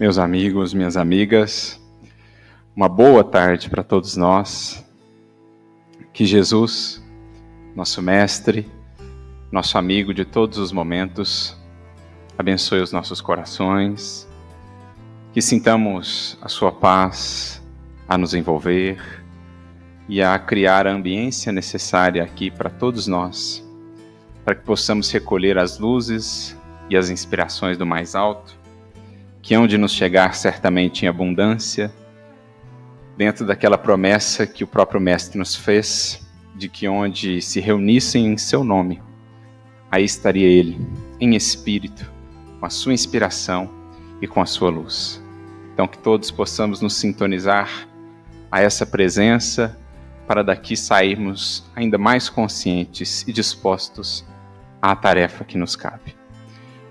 Meus amigos, minhas amigas, uma boa tarde para todos nós. Que Jesus, nosso mestre, nosso amigo de todos os momentos, abençoe os nossos corações, que sintamos a sua paz a nos envolver e a criar a ambiência necessária aqui para todos nós, para que possamos recolher as luzes e as inspirações do mais alto, que hão de nos chegar certamente em abundância, dentro daquela promessa que o próprio Mestre nos fez, de que onde se reunissem em seu nome, aí estaria Ele, em espírito, com a sua inspiração e com a sua luz. Então que todos possamos nos sintonizar a essa presença, para daqui sairmos ainda mais conscientes e dispostos à tarefa que nos cabe.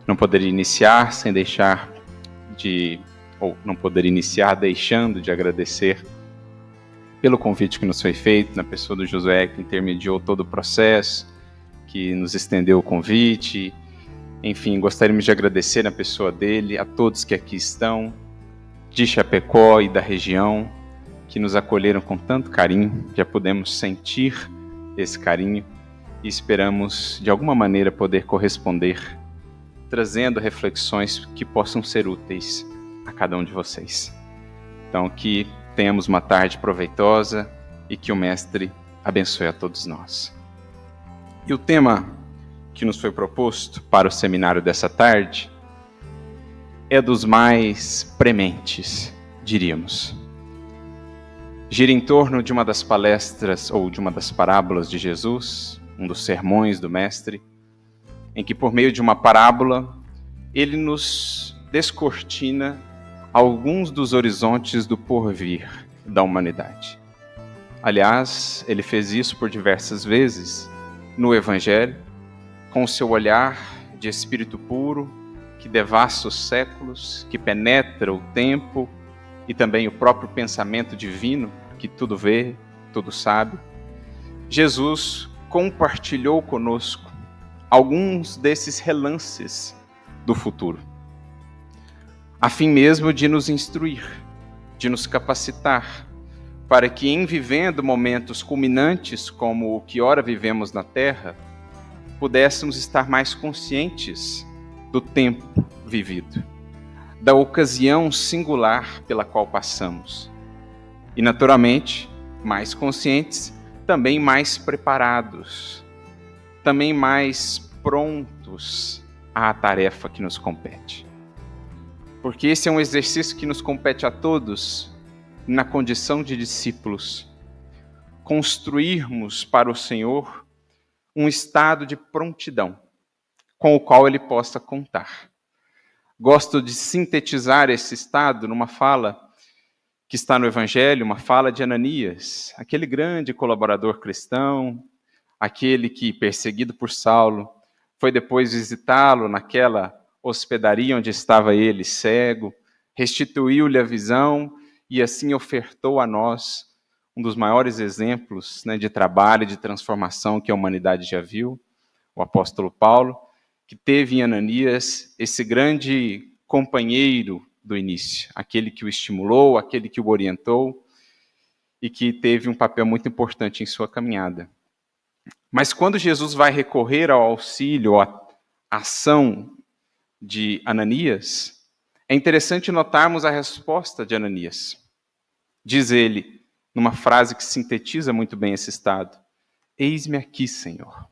Não poderia iniciar deixando de agradecer pelo convite que nos foi feito, na pessoa do Josué, que intermediou todo o processo, que nos estendeu o convite. Enfim, gostaríamos de agradecer na pessoa dele, a todos que aqui estão, de Chapecó e da região, que nos acolheram com tanto carinho. Já podemos sentir esse carinho e esperamos, de alguma maneira, poder corresponder, trazendo reflexões que possam ser úteis a cada um de vocês. Então, que tenhamos uma tarde proveitosa e que o Mestre abençoe a todos nós. E o tema que nos foi proposto para o seminário dessa tarde é dos mais prementes, diríamos. Gira em torno de uma das palestras ou de uma das parábolas de Jesus, um dos sermões do Mestre, em que, por meio de uma parábola, ele nos descortina alguns dos horizontes do porvir da humanidade. Aliás, ele fez isso por diversas vezes no Evangelho, com o seu olhar de espírito puro, que devassa os séculos, que penetra o tempo e também o próprio pensamento divino, que tudo vê, tudo sabe. Jesus compartilhou conosco alguns desses relances do futuro, a fim mesmo de nos instruir, de nos capacitar, para que em vivendo momentos culminantes como o que ora vivemos na Terra, pudéssemos estar mais conscientes do tempo vivido, da ocasião singular pela qual passamos. E naturalmente, mais conscientes, também mais preparados, também mais prontos à tarefa que nos compete. Porque esse é um exercício que nos compete a todos, na condição de discípulos, construirmos para o Senhor um estado de prontidão, com o qual Ele possa contar. Gosto de sintetizar esse estado numa fala que está no Evangelho, uma fala de Ananias, aquele grande colaborador cristão, aquele que, perseguido por Saulo, foi depois visitá-lo naquela hospedaria onde estava ele cego, restituiu-lhe a visão e assim ofertou a nós um dos maiores exemplos, de trabalho e de transformação que a humanidade já viu, o apóstolo Paulo, que teve em Ananias esse grande companheiro do início, aquele que o estimulou, aquele que o orientou e que teve um papel muito importante em sua caminhada. Mas quando Jesus vai recorrer ao auxílio, à ação de Ananias, é interessante notarmos a resposta de Ananias. Diz ele, numa frase que sintetiza muito bem esse estado: eis-me aqui, Senhor.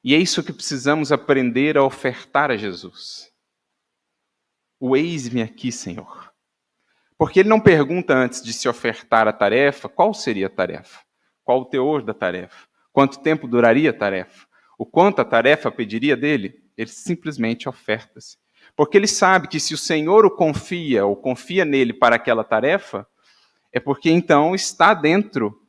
E é isso que precisamos aprender a ofertar a Jesus. O eis-me aqui, Senhor. Porque ele não pergunta antes de se ofertar a tarefa, qual seria a tarefa? Qual o teor da tarefa? Quanto tempo duraria a tarefa? O quanto a tarefa pediria dele? Ele simplesmente oferta-se. Porque ele sabe que se o Senhor o confia, ou confia nele para aquela tarefa, é porque então está dentro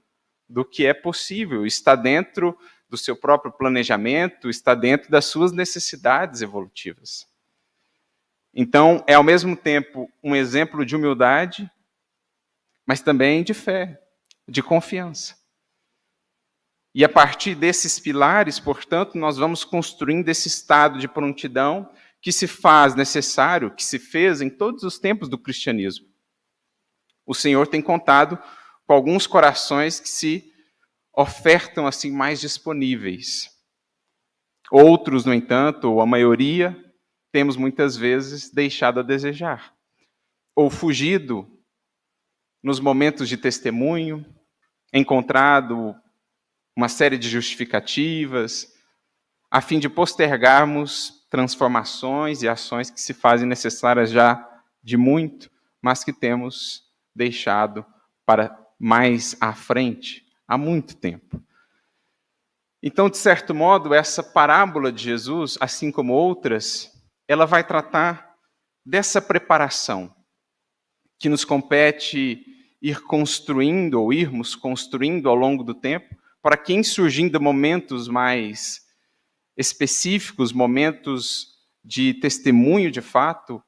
do que é possível, está dentro do seu próprio planejamento, está dentro das suas necessidades evolutivas. Então, é ao mesmo tempo um exemplo de humildade, mas também de fé, de confiança. E a partir desses pilares, portanto, nós vamos construindo esse estado de prontidão que se faz necessário, que se fez em todos os tempos do cristianismo. O Senhor tem contado com alguns corações que se ofertam assim mais disponíveis. Outros, no entanto, ou a maioria, temos muitas vezes deixado a desejar, ou fugido nos momentos de testemunho, encontrado uma série de justificativas, a fim de postergarmos transformações e ações que se fazem necessárias já de muito, mas que temos deixado para mais à frente, há muito tempo. Então, de certo modo, essa parábola de Jesus, assim como outras, ela vai tratar dessa preparação que nos compete ir construindo, ou irmos construindo ao longo do tempo, para que, em surgindo momentos mais específicos, momentos de testemunho de fato,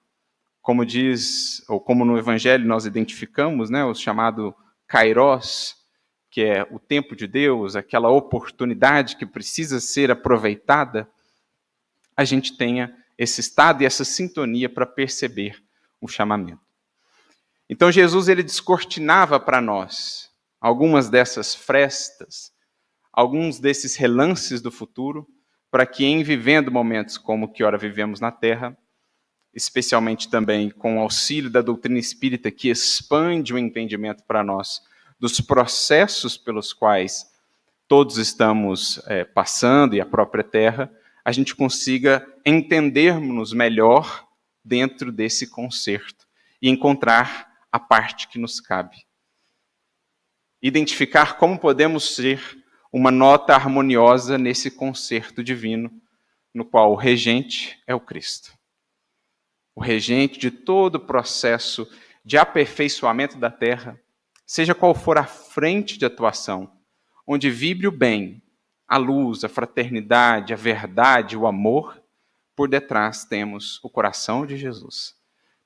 como diz, ou como no Evangelho nós identificamos, né, o chamado Kairos, que é o tempo de Deus, aquela oportunidade que precisa ser aproveitada, a gente tenha esse estado e essa sintonia para perceber o chamamento. Então Jesus ele descortinava para nós algumas dessas frestas, alguns desses relances do futuro, para que em vivendo momentos como que ora vivemos na Terra, especialmente também com o auxílio da doutrina espírita que expande o entendimento para nós dos processos pelos quais todos estamos passando e a própria Terra, a gente consiga entendermos melhor dentro desse concerto e encontrar a parte que nos cabe. Identificar como podemos ser uma nota harmoniosa nesse concerto divino, no qual o regente é o Cristo. O regente de todo o processo de aperfeiçoamento da Terra, seja qual for a frente de atuação, onde vibre o bem, a luz, a fraternidade, a verdade, o amor, por detrás temos o coração de Jesus.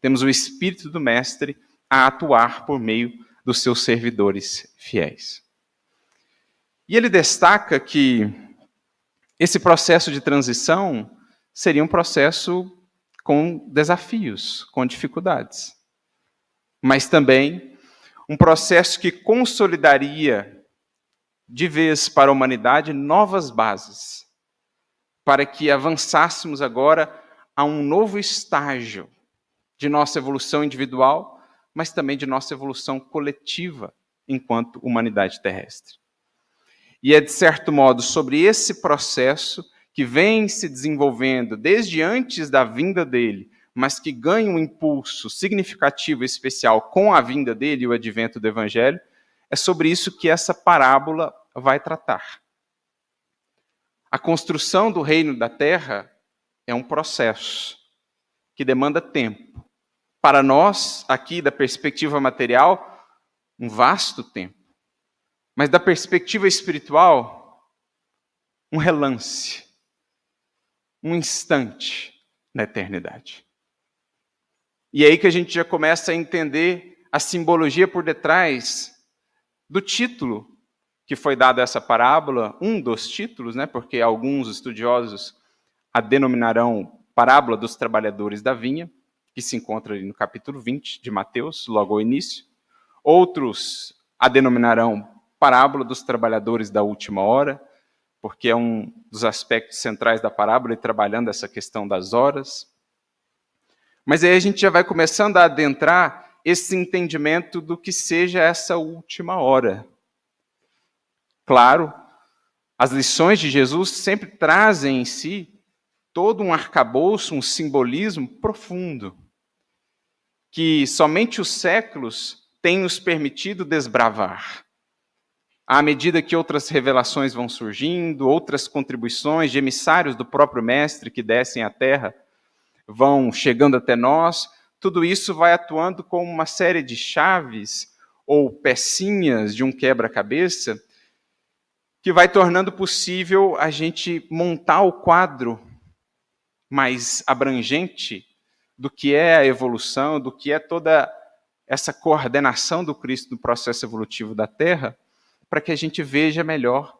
Temos o Espírito do Mestre a atuar por meio dos seus servidores fiéis. E ele destaca que esse processo de transição seria um processo com desafios, com dificuldades, mas também um processo que consolidaria de vez para a humanidade novas bases, para que avançássemos agora a um novo estágio de nossa evolução individual, mas também de nossa evolução coletiva enquanto humanidade terrestre. E é, de certo modo, sobre esse processo que vem se desenvolvendo desde antes da vinda dele, mas que ganha um impulso significativo e especial com a vinda dele e o advento do Evangelho, é sobre isso que essa parábola vai tratar. A construção do reino da terra é um processo que demanda tempo. Para nós, aqui da perspectiva material, um vasto tempo. Mas da perspectiva espiritual, um relance, um instante na eternidade. E é aí que a gente já começa a entender a simbologia por detrás do título que foi dado a essa parábola, um dos títulos, né, porque alguns estudiosos a denominarão parábola dos trabalhadores da vinha, que se encontra ali no capítulo 20 de Mateus, logo ao início. Outros a denominarão parábola dos trabalhadores da última hora, porque é um dos aspectos centrais da parábola, e trabalhando essa questão das horas. Mas aí a gente já vai começando a adentrar esse entendimento do que seja essa última hora. Claro, as lições de Jesus sempre trazem em si todo um arcabouço, um simbolismo profundo, que somente os séculos têm nos permitido desbravar. À medida que outras revelações vão surgindo, outras contribuições de emissários do próprio Mestre que descem à Terra vão chegando até nós, tudo isso vai atuando como uma série de chaves ou pecinhas de um quebra-cabeça que vai tornando possível a gente montar o quadro mais abrangente do que é a evolução, do que é toda essa coordenação do Cristo no processo evolutivo da Terra, para que a gente veja melhor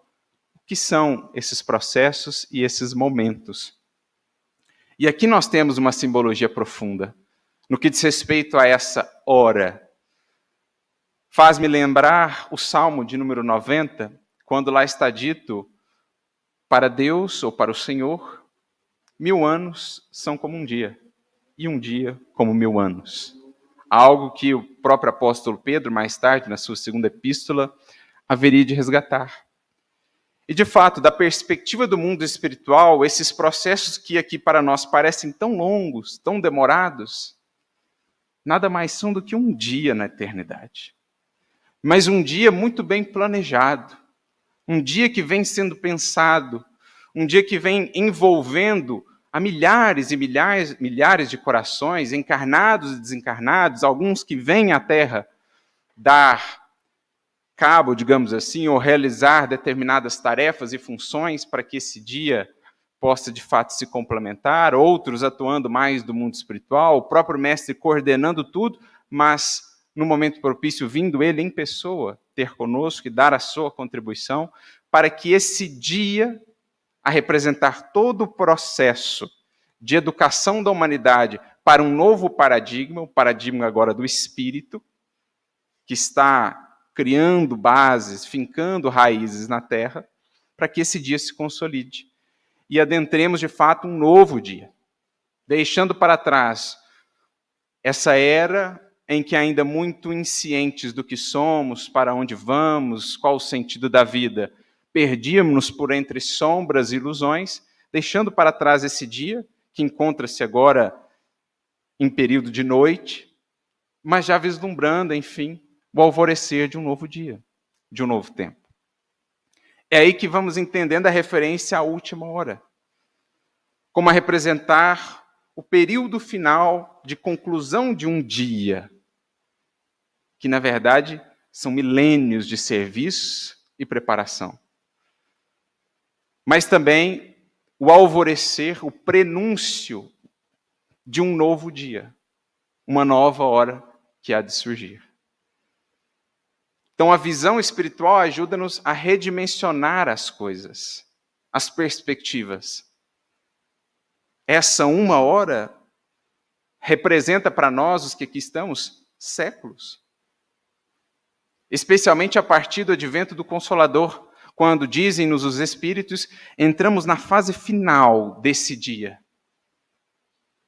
o que são esses processos e esses momentos. E aqui nós temos uma simbologia profunda no que diz respeito a essa hora. Faz-me lembrar o Salmo de número 90, quando lá está dito, para Deus ou para o Senhor, 1000 anos são como um dia, e um dia como 1000 anos. Algo que o próprio apóstolo Pedro, mais tarde, na sua segunda epístola, haveria de resgatar. E, de fato, da perspectiva do mundo espiritual, esses processos que aqui para nós parecem tão longos, tão demorados, nada mais são do que um dia na eternidade. Mas um dia muito bem planejado, um dia que vem sendo pensado, um dia que vem envolvendo a milhares e milhares de corações, encarnados e desencarnados, alguns que vêm à Terra dar cabo, digamos assim, ou realizar determinadas tarefas e funções para que esse dia possa de fato se complementar, outros atuando mais do mundo espiritual, o próprio mestre coordenando tudo, mas no momento propício vindo ele em pessoa ter conosco e dar a sua contribuição para que esse dia, a representar todo o processo de educação da humanidade para um novo paradigma, o paradigma agora do espírito, que está criando bases, fincando raízes na Terra, para que esse dia se consolide. E adentremos, de fato, um novo dia, deixando para trás essa era em que ainda muito inscientes do que somos, para onde vamos, qual o sentido da vida, perdíamos-nos por entre sombras e ilusões, deixando para trás esse dia, que encontra-se agora em período de noite, mas já vislumbrando, enfim, o alvorecer de um novo dia, de um novo tempo. É aí que vamos entendendo a referência à última hora, como a representar o período final de conclusão de um dia, que na verdade são milênios de serviço e preparação. Mas também o alvorecer, o prenúncio de um novo dia, uma nova hora que há de surgir. Então, a visão espiritual ajuda-nos a redimensionar as coisas, as perspectivas. Essa uma hora representa para nós, os que aqui estamos, séculos. Especialmente a partir do advento do Consolador, quando, dizem-nos os Espíritos, entramos na fase final desse dia,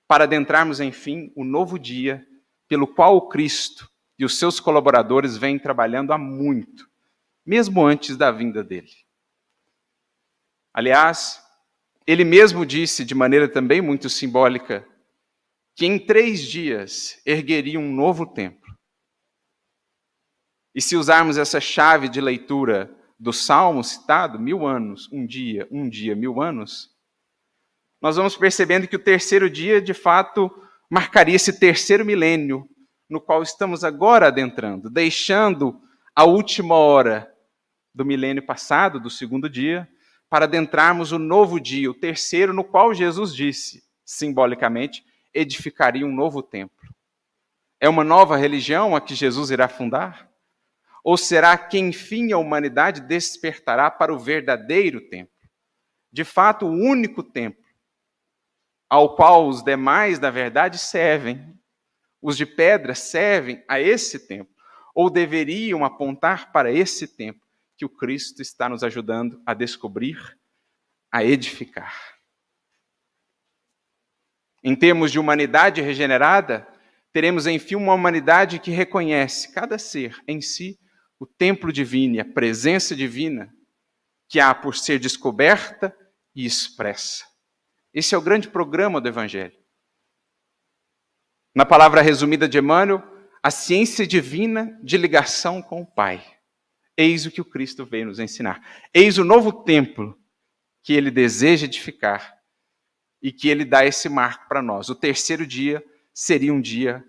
para adentrarmos, enfim, o novo dia pelo qual o Cristo e os seus colaboradores vêm trabalhando há muito, mesmo antes da vinda dele. Aliás, ele mesmo disse, de maneira também muito simbólica, que em 3 dias ergueria um novo templo. E se usarmos essa chave de leitura do Salmo citado, 1000 anos, um dia, 1000 anos, nós vamos percebendo que o terceiro dia, de fato, marcaria esse terceiro milênio, no qual estamos agora adentrando, deixando a última hora do milênio passado, do segundo dia, para adentrarmos o novo dia, o terceiro, no qual Jesus disse, simbolicamente, edificaria um novo templo. É uma nova religião a que Jesus irá fundar? Ou será que, enfim, a humanidade despertará para o verdadeiro templo? De fato, o único templo, ao qual os demais, na verdade, servem. Os de pedra servem a esse templo, ou deveriam apontar para esse templo que o Cristo está nos ajudando a descobrir, a edificar. Em termos de humanidade regenerada, teremos, enfim, uma humanidade que reconhece cada ser em si o templo divino e a presença divina que há por ser descoberta e expressa. Esse é o grande programa do Evangelho. Na palavra resumida de Emmanuel, a ciência divina de ligação com o Pai. Eis o que o Cristo veio nos ensinar. Eis o novo templo que ele deseja edificar e que ele dá esse marco para nós. O terceiro dia seria um dia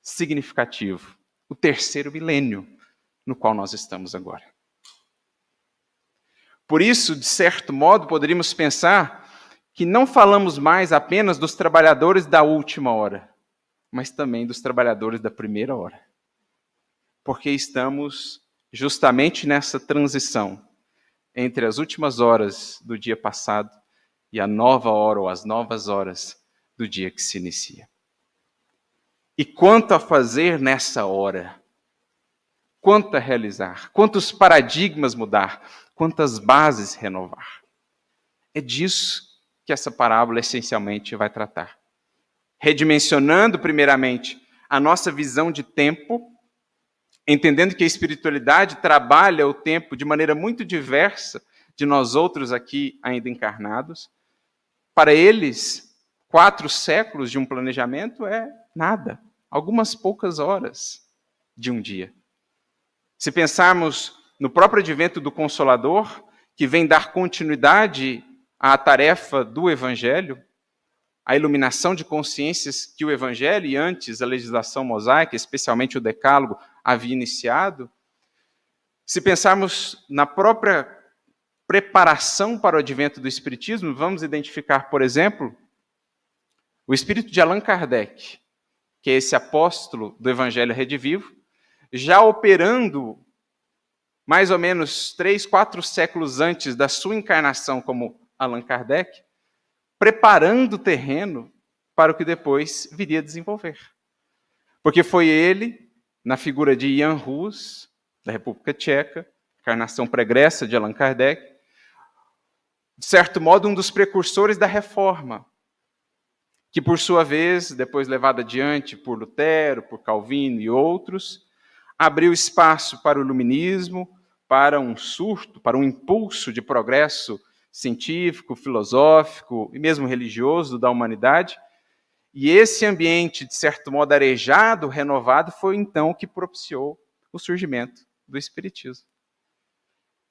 significativo. O terceiro milênio no qual nós estamos agora. Por isso, de certo modo, poderíamos pensar que não falamos mais apenas dos trabalhadores da última hora, mas também dos trabalhadores da primeira hora. Porque estamos justamente nessa transição entre as últimas horas do dia passado e a nova hora ou as novas horas do dia que se inicia. E quanto a fazer nessa hora? Quanto a realizar? Quantos paradigmas mudar? Quantas bases renovar? É disso que essa parábola essencialmente vai tratar. Redimensionando, primeiramente, a nossa visão de tempo, entendendo que a espiritualidade trabalha o tempo de maneira muito diversa de nós outros aqui ainda encarnados. Para eles, 4 séculos de um planejamento é nada, algumas poucas horas de um dia. Se pensarmos no próprio advento do Consolador, que vem dar continuidade à tarefa do Evangelho, a iluminação de consciências que o Evangelho e antes a legislação mosaica, especialmente o Decálogo, havia iniciado, se pensarmos na própria preparação para o advento do Espiritismo, vamos identificar, por exemplo, o espírito de Allan Kardec, que é esse apóstolo do Evangelho Redivivo, já operando mais ou menos 3, 4 séculos antes da sua encarnação como Allan Kardec, preparando o terreno para o que depois viria a desenvolver. Porque foi ele, na figura de Jan Hus, da República Tcheca, encarnação pregressa de Allan Kardec, de certo modo um dos precursores da Reforma, que por sua vez, depois levada adiante por Lutero, por Calvino e outros, abriu espaço para o iluminismo, para um surto, para um impulso de progresso científico, filosófico e mesmo religioso da humanidade. E esse ambiente, de certo modo, arejado, renovado, foi então o que propiciou o surgimento do Espiritismo.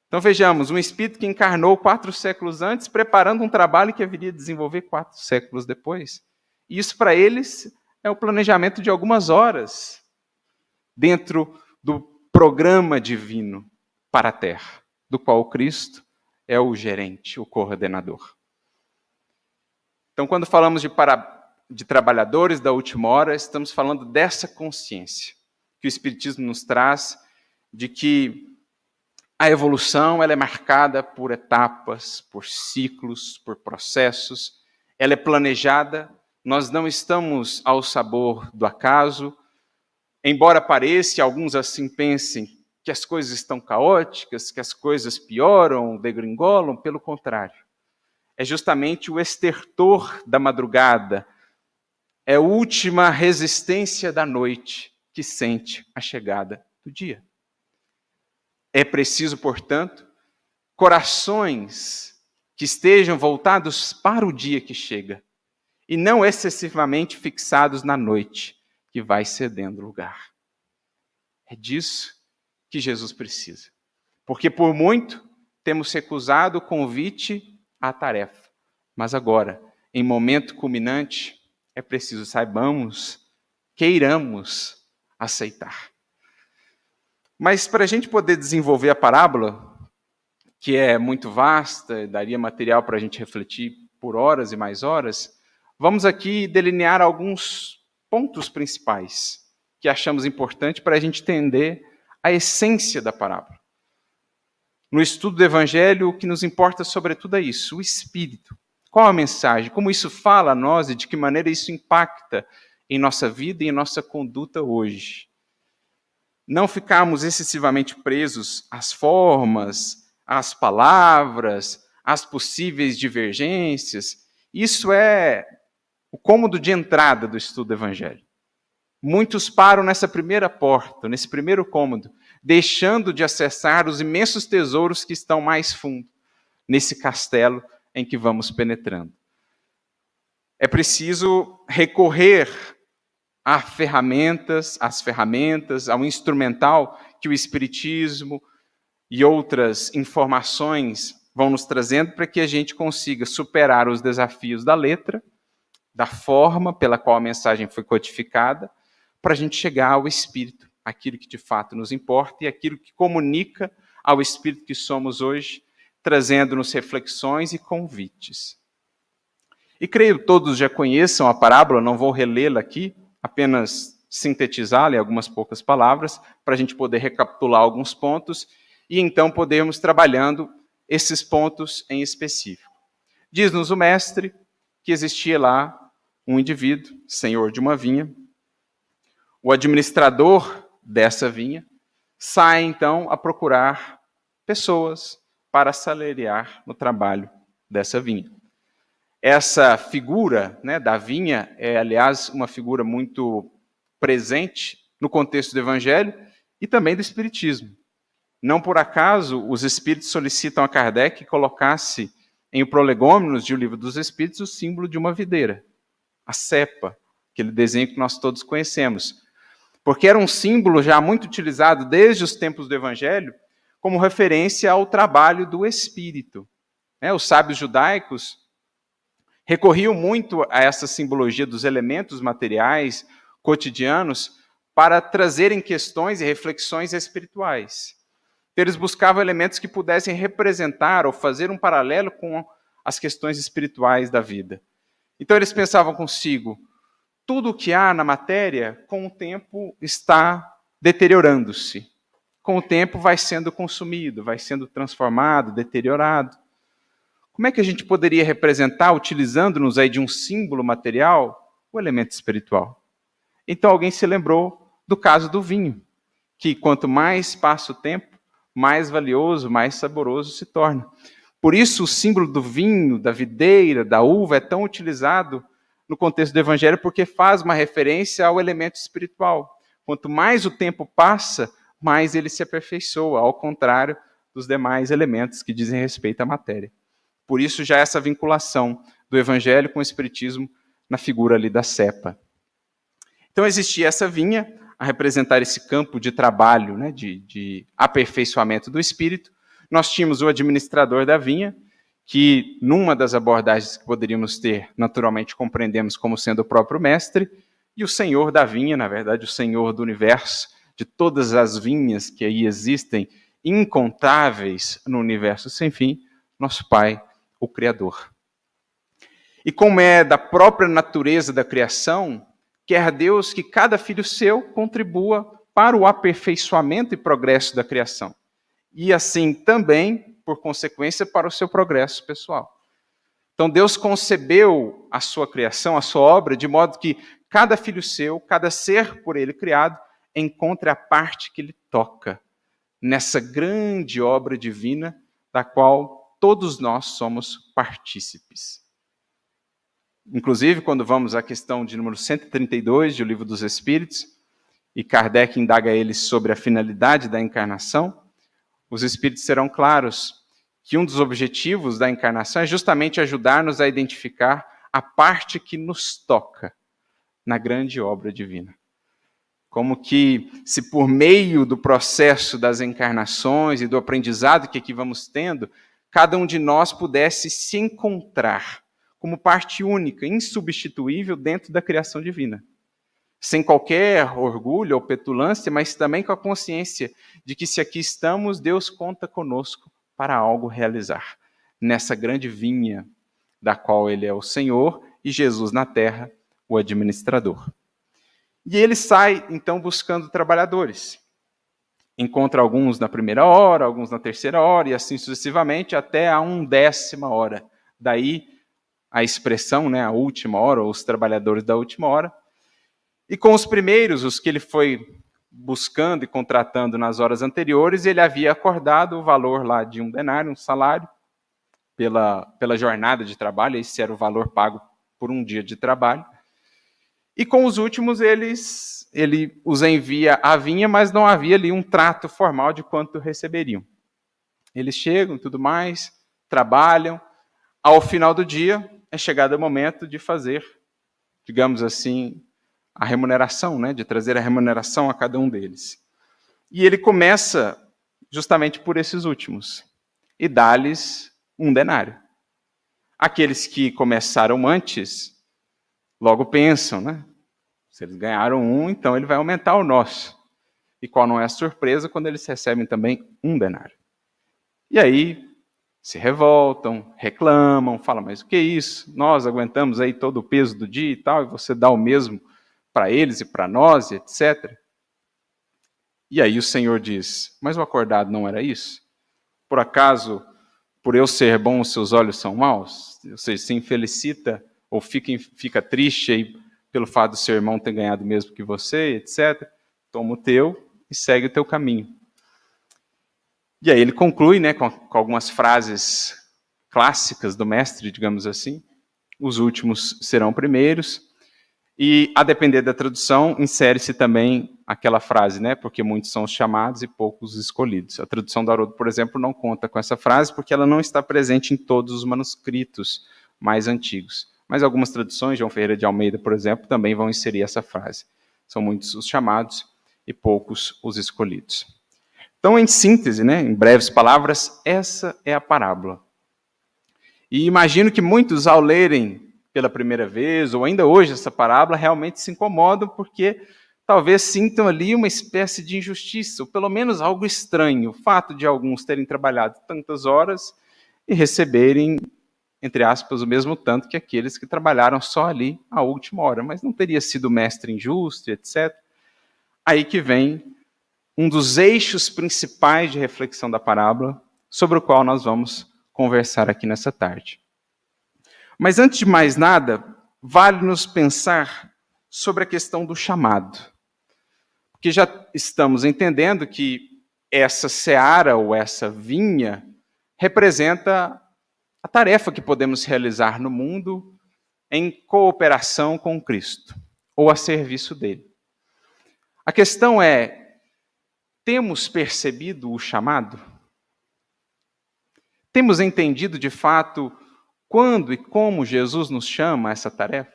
Então vejamos, um espírito que encarnou 4 séculos antes, preparando um trabalho que haveria de desenvolver 4 séculos depois. E isso para eles é o planejamento de algumas horas dentro do programa divino para a Terra, do qual o Cristo é o gerente, o coordenador. Então, quando falamos de trabalhadores da última hora, estamos falando dessa consciência que o Espiritismo nos traz, de que a evolução ela é marcada por etapas, por ciclos, por processos, ela é planejada, nós não estamos ao sabor do acaso, embora pareça, alguns assim pensem, que as coisas estão caóticas, que as coisas pioram, degringolam, pelo contrário. É justamente o estertor da madrugada, é a última resistência da noite que sente a chegada do dia. É preciso, portanto, corações que estejam voltados para o dia que chega e não excessivamente fixados na noite que vai cedendo lugar. É disso que Jesus precisa. Porque por muito temos recusado o convite à tarefa. Mas agora, em momento culminante, é preciso saibamos, queiramos aceitar. Mas para a gente poder desenvolver a parábola, que é muito vasta, daria material para a gente refletir por horas e mais horas, vamos aqui delinear alguns pontos principais que achamos importante para a gente entender a essência da parábola. No estudo do Evangelho, o que nos importa sobretudo é isso, o Espírito. Qual a mensagem? Como isso fala a nós e de que maneira isso impacta em nossa vida e em nossa conduta hoje? Não ficarmos excessivamente presos às formas, às palavras, às possíveis divergências. Isso é o cômodo de entrada do estudo do Evangelho. Muitos param nessa primeira porta, nesse primeiro cômodo, deixando de acessar os imensos tesouros que estão mais fundo, nesse castelo em que vamos penetrando. É preciso recorrer às ferramentas, ao instrumental que o Espiritismo e outras informações vão nos trazendo para que a gente consiga superar os desafios da letra, da forma pela qual a mensagem foi codificada, para a gente chegar ao Espírito, aquilo que de fato nos importa e aquilo que comunica ao Espírito que somos hoje, trazendo-nos reflexões e convites. E creio que todos já conheçam a parábola, não vou relê-la aqui, apenas sintetizá-la em algumas poucas palavras, para a gente poder recapitular alguns pontos e então podermos trabalhando esses pontos em específico. Diz-nos o mestre que existia lá um indivíduo, senhor de uma vinha. O administrador dessa vinha sai, então, a procurar pessoas para assalariar no trabalho dessa vinha. Essa figura, né, da vinha é, aliás, uma figura muito presente no contexto do Evangelho e também do Espiritismo. Não por acaso, os Espíritos solicitam a Kardec que colocasse em O Prolegômenos de O Livro dos Espíritos o símbolo de uma videira, a cepa, aquele desenho que nós todos conhecemos. Porque era um símbolo já muito utilizado desde os tempos do Evangelho como referência ao trabalho do Espírito. Os sábios judaicos recorriam muito a essa simbologia dos elementos materiais, cotidianos, para trazerem questões e reflexões espirituais. Eles buscavam elementos que pudessem representar ou fazer um paralelo com as questões espirituais da vida. Então eles pensavam consigo, tudo o que há na matéria, com o tempo, está deteriorando-se. Com o tempo vai sendo consumido, vai sendo transformado, deteriorado. Como é que a gente poderia representar, utilizando-nos aí de um símbolo material, o elemento espiritual? Então alguém se lembrou do caso do vinho, que quanto mais passa o tempo, mais valioso, mais saboroso se torna. Por isso o símbolo do vinho, da videira, da uva é tão utilizado no contexto do Evangelho, porque faz uma referência ao elemento espiritual. Quanto mais o tempo passa, mais ele se aperfeiçoa, ao contrário dos demais elementos que dizem respeito à matéria. Por isso já essa vinculação do Evangelho com o Espiritismo na figura ali da cepa. Então existia essa vinha a representar esse campo de trabalho, né, de aperfeiçoamento do espírito. Nós tínhamos o administrador da vinha, que numa das abordagens que poderíamos ter, naturalmente compreendemos como sendo o próprio mestre, e o senhor da vinha, na verdade o senhor do universo, de todas as vinhas que aí existem, incontáveis no universo sem fim, nosso Pai, o Criador. E como é da própria natureza da criação, quer Deus que cada filho seu contribua para o aperfeiçoamento e progresso da criação. E assim também, por consequência, para o seu progresso pessoal. Então Deus concebeu a sua criação, a sua obra, de modo que cada filho seu, cada ser por ele criado, encontre a parte que lhe toca nessa grande obra divina da qual todos nós somos partícipes. Inclusive, quando vamos à questão de número 132 do Livro dos Espíritos, e Kardec indaga eles sobre a finalidade da encarnação, os Espíritos serão claros que um dos objetivos da encarnação é justamente ajudar-nos a identificar a parte que nos toca na grande obra divina. Como que, se por meio do processo das encarnações e do aprendizado que aqui vamos tendo, cada um de nós pudesse se encontrar como parte única, insubstituível dentro da criação divina. Sem qualquer orgulho ou petulância, mas também com a consciência de que se aqui estamos, Deus conta conosco para algo realizar. Nessa grande vinha da qual Ele é o Senhor e Jesus na terra, o administrador. E ele sai, então, buscando trabalhadores. Encontra alguns na primeira hora, alguns na terceira hora, e assim sucessivamente, até a 1/10 hora. Daí a expressão, né, a última hora, ou os trabalhadores da última hora. E com os primeiros, os que ele foi buscando e contratando nas horas anteriores, ele havia acordado o valor lá de 1 denário, um salário, pela jornada de trabalho, esse era o valor pago por um dia de trabalho. E com os últimos, ele os envia à vinha, mas não havia ali um trato formal de quanto receberiam. Eles chegam e tudo mais, trabalham. Ao final do dia, é chegado o momento de fazer, digamos assim, a remuneração, né? De trazer a remuneração a cada um deles. E ele começa justamente por esses últimos, e dá-lhes 1 denário. Aqueles que começaram antes, logo pensam, né? Se eles ganharam 1, então ele vai aumentar o nosso. E qual não é a surpresa quando eles recebem também 1 denário. E aí se revoltam, reclamam, falam, mas o que é isso? Nós aguentamos aí todo o peso do dia e tal, e você dá o mesmo para eles e para nós, etc. E aí o Senhor diz, mas o acordado não era isso? Por acaso, por eu ser bom, os seus olhos são maus? Ou seja, se infelicita ou fica triste aí pelo fato do seu irmão ter ganhado mesmo que você, etc. Toma o teu e segue o teu caminho. E aí ele conclui, né, com algumas frases clássicas do mestre, digamos assim. Os últimos serão primeiros. E, a depender da tradução, insere-se também aquela frase, né, porque muitos são os chamados e poucos os escolhidos. A tradução do Haroldo, por exemplo, não conta com essa frase, porque ela não está presente em todos os manuscritos mais antigos. Mas algumas traduções, João Ferreira de Almeida, por exemplo, também vão inserir essa frase. São muitos os chamados e poucos os escolhidos. Então, em síntese, né, em breves palavras, essa é a parábola. E imagino que muitos, ao lerem pela primeira vez, ou ainda hoje, essa parábola, realmente se incomodam, porque talvez sintam ali uma espécie de injustiça, ou pelo menos algo estranho. O fato de alguns terem trabalhado tantas horas e receberem, entre aspas, o mesmo tanto que aqueles que trabalharam só ali a última hora. Mas não teria sido mestre injusto, etc. Aí que vem um dos eixos principais de reflexão da parábola, sobre o qual nós vamos conversar aqui nessa tarde. Mas antes de mais nada, vale-nos pensar sobre a questão do chamado. Porque já estamos entendendo que essa seara ou essa vinha representa a tarefa que podemos realizar no mundo em cooperação com Cristo, ou a serviço dele. A questão é, temos percebido o chamado? Temos entendido de fato quando e como Jesus nos chama a essa tarefa?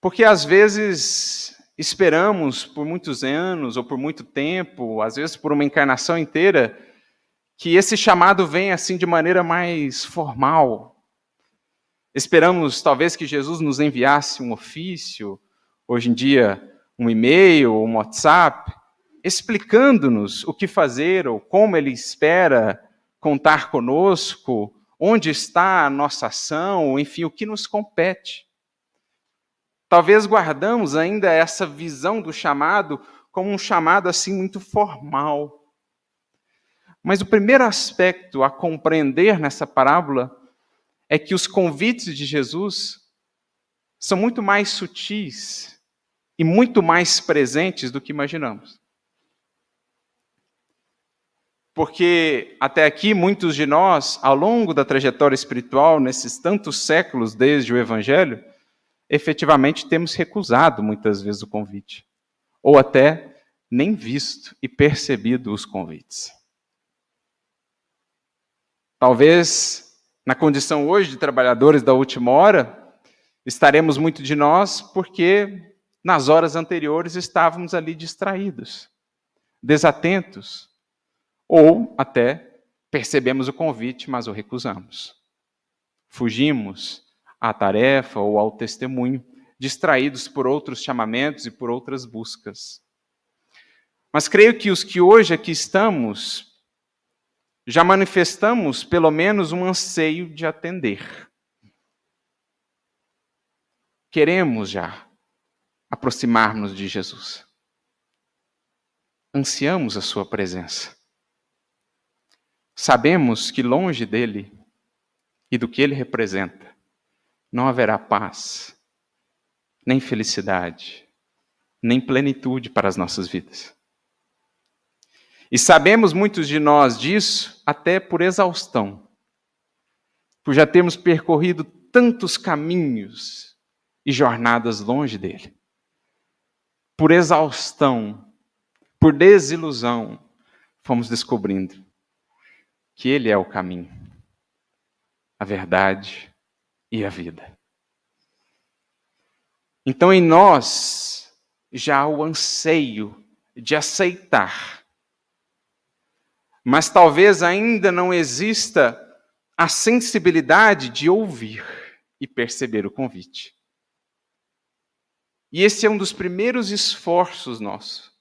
Porque às vezes esperamos por muitos anos ou por muito tempo, às vezes por uma encarnação inteira, que esse chamado venha assim de maneira mais formal. Esperamos talvez que Jesus nos enviasse um ofício, hoje em dia um e-mail, um WhatsApp, explicando-nos o que fazer ou como ele espera contar conosco, onde está a nossa ação, enfim, o que nos compete. Talvez guardamos ainda essa visão do chamado como um chamado assim muito formal. Mas o primeiro aspecto a compreender nessa parábola é que os convites de Jesus são muito mais sutis e muito mais presentes do que imaginamos. Porque até aqui muitos de nós, ao longo da trajetória espiritual, nesses tantos séculos desde o Evangelho, efetivamente temos recusado muitas vezes o convite. Ou até nem visto e percebido os convites. Talvez, na condição hoje de trabalhadores da última hora, estaremos muito de nós porque nas horas anteriores estávamos ali distraídos, desatentos, ou até percebemos o convite, mas o recusamos. Fugimos à tarefa ou ao testemunho, distraídos por outros chamamentos e por outras buscas. Mas creio que os que hoje aqui estamos, já manifestamos pelo menos um anseio de atender. Queremos já aproximar-nos de Jesus. Ansiamos a sua presença. Sabemos que longe dele e do que ele representa, não haverá paz, nem felicidade, nem plenitude para as nossas vidas. E sabemos muitos de nós disso até por exaustão, por já termos percorrido tantos caminhos e jornadas longe dele. Por exaustão, por desilusão, fomos descobrindo que ele é o caminho, a verdade e a vida. Então em nós já há o anseio de aceitar, mas talvez ainda não exista a sensibilidade de ouvir e perceber o convite. E esse é um dos primeiros esforços nossos.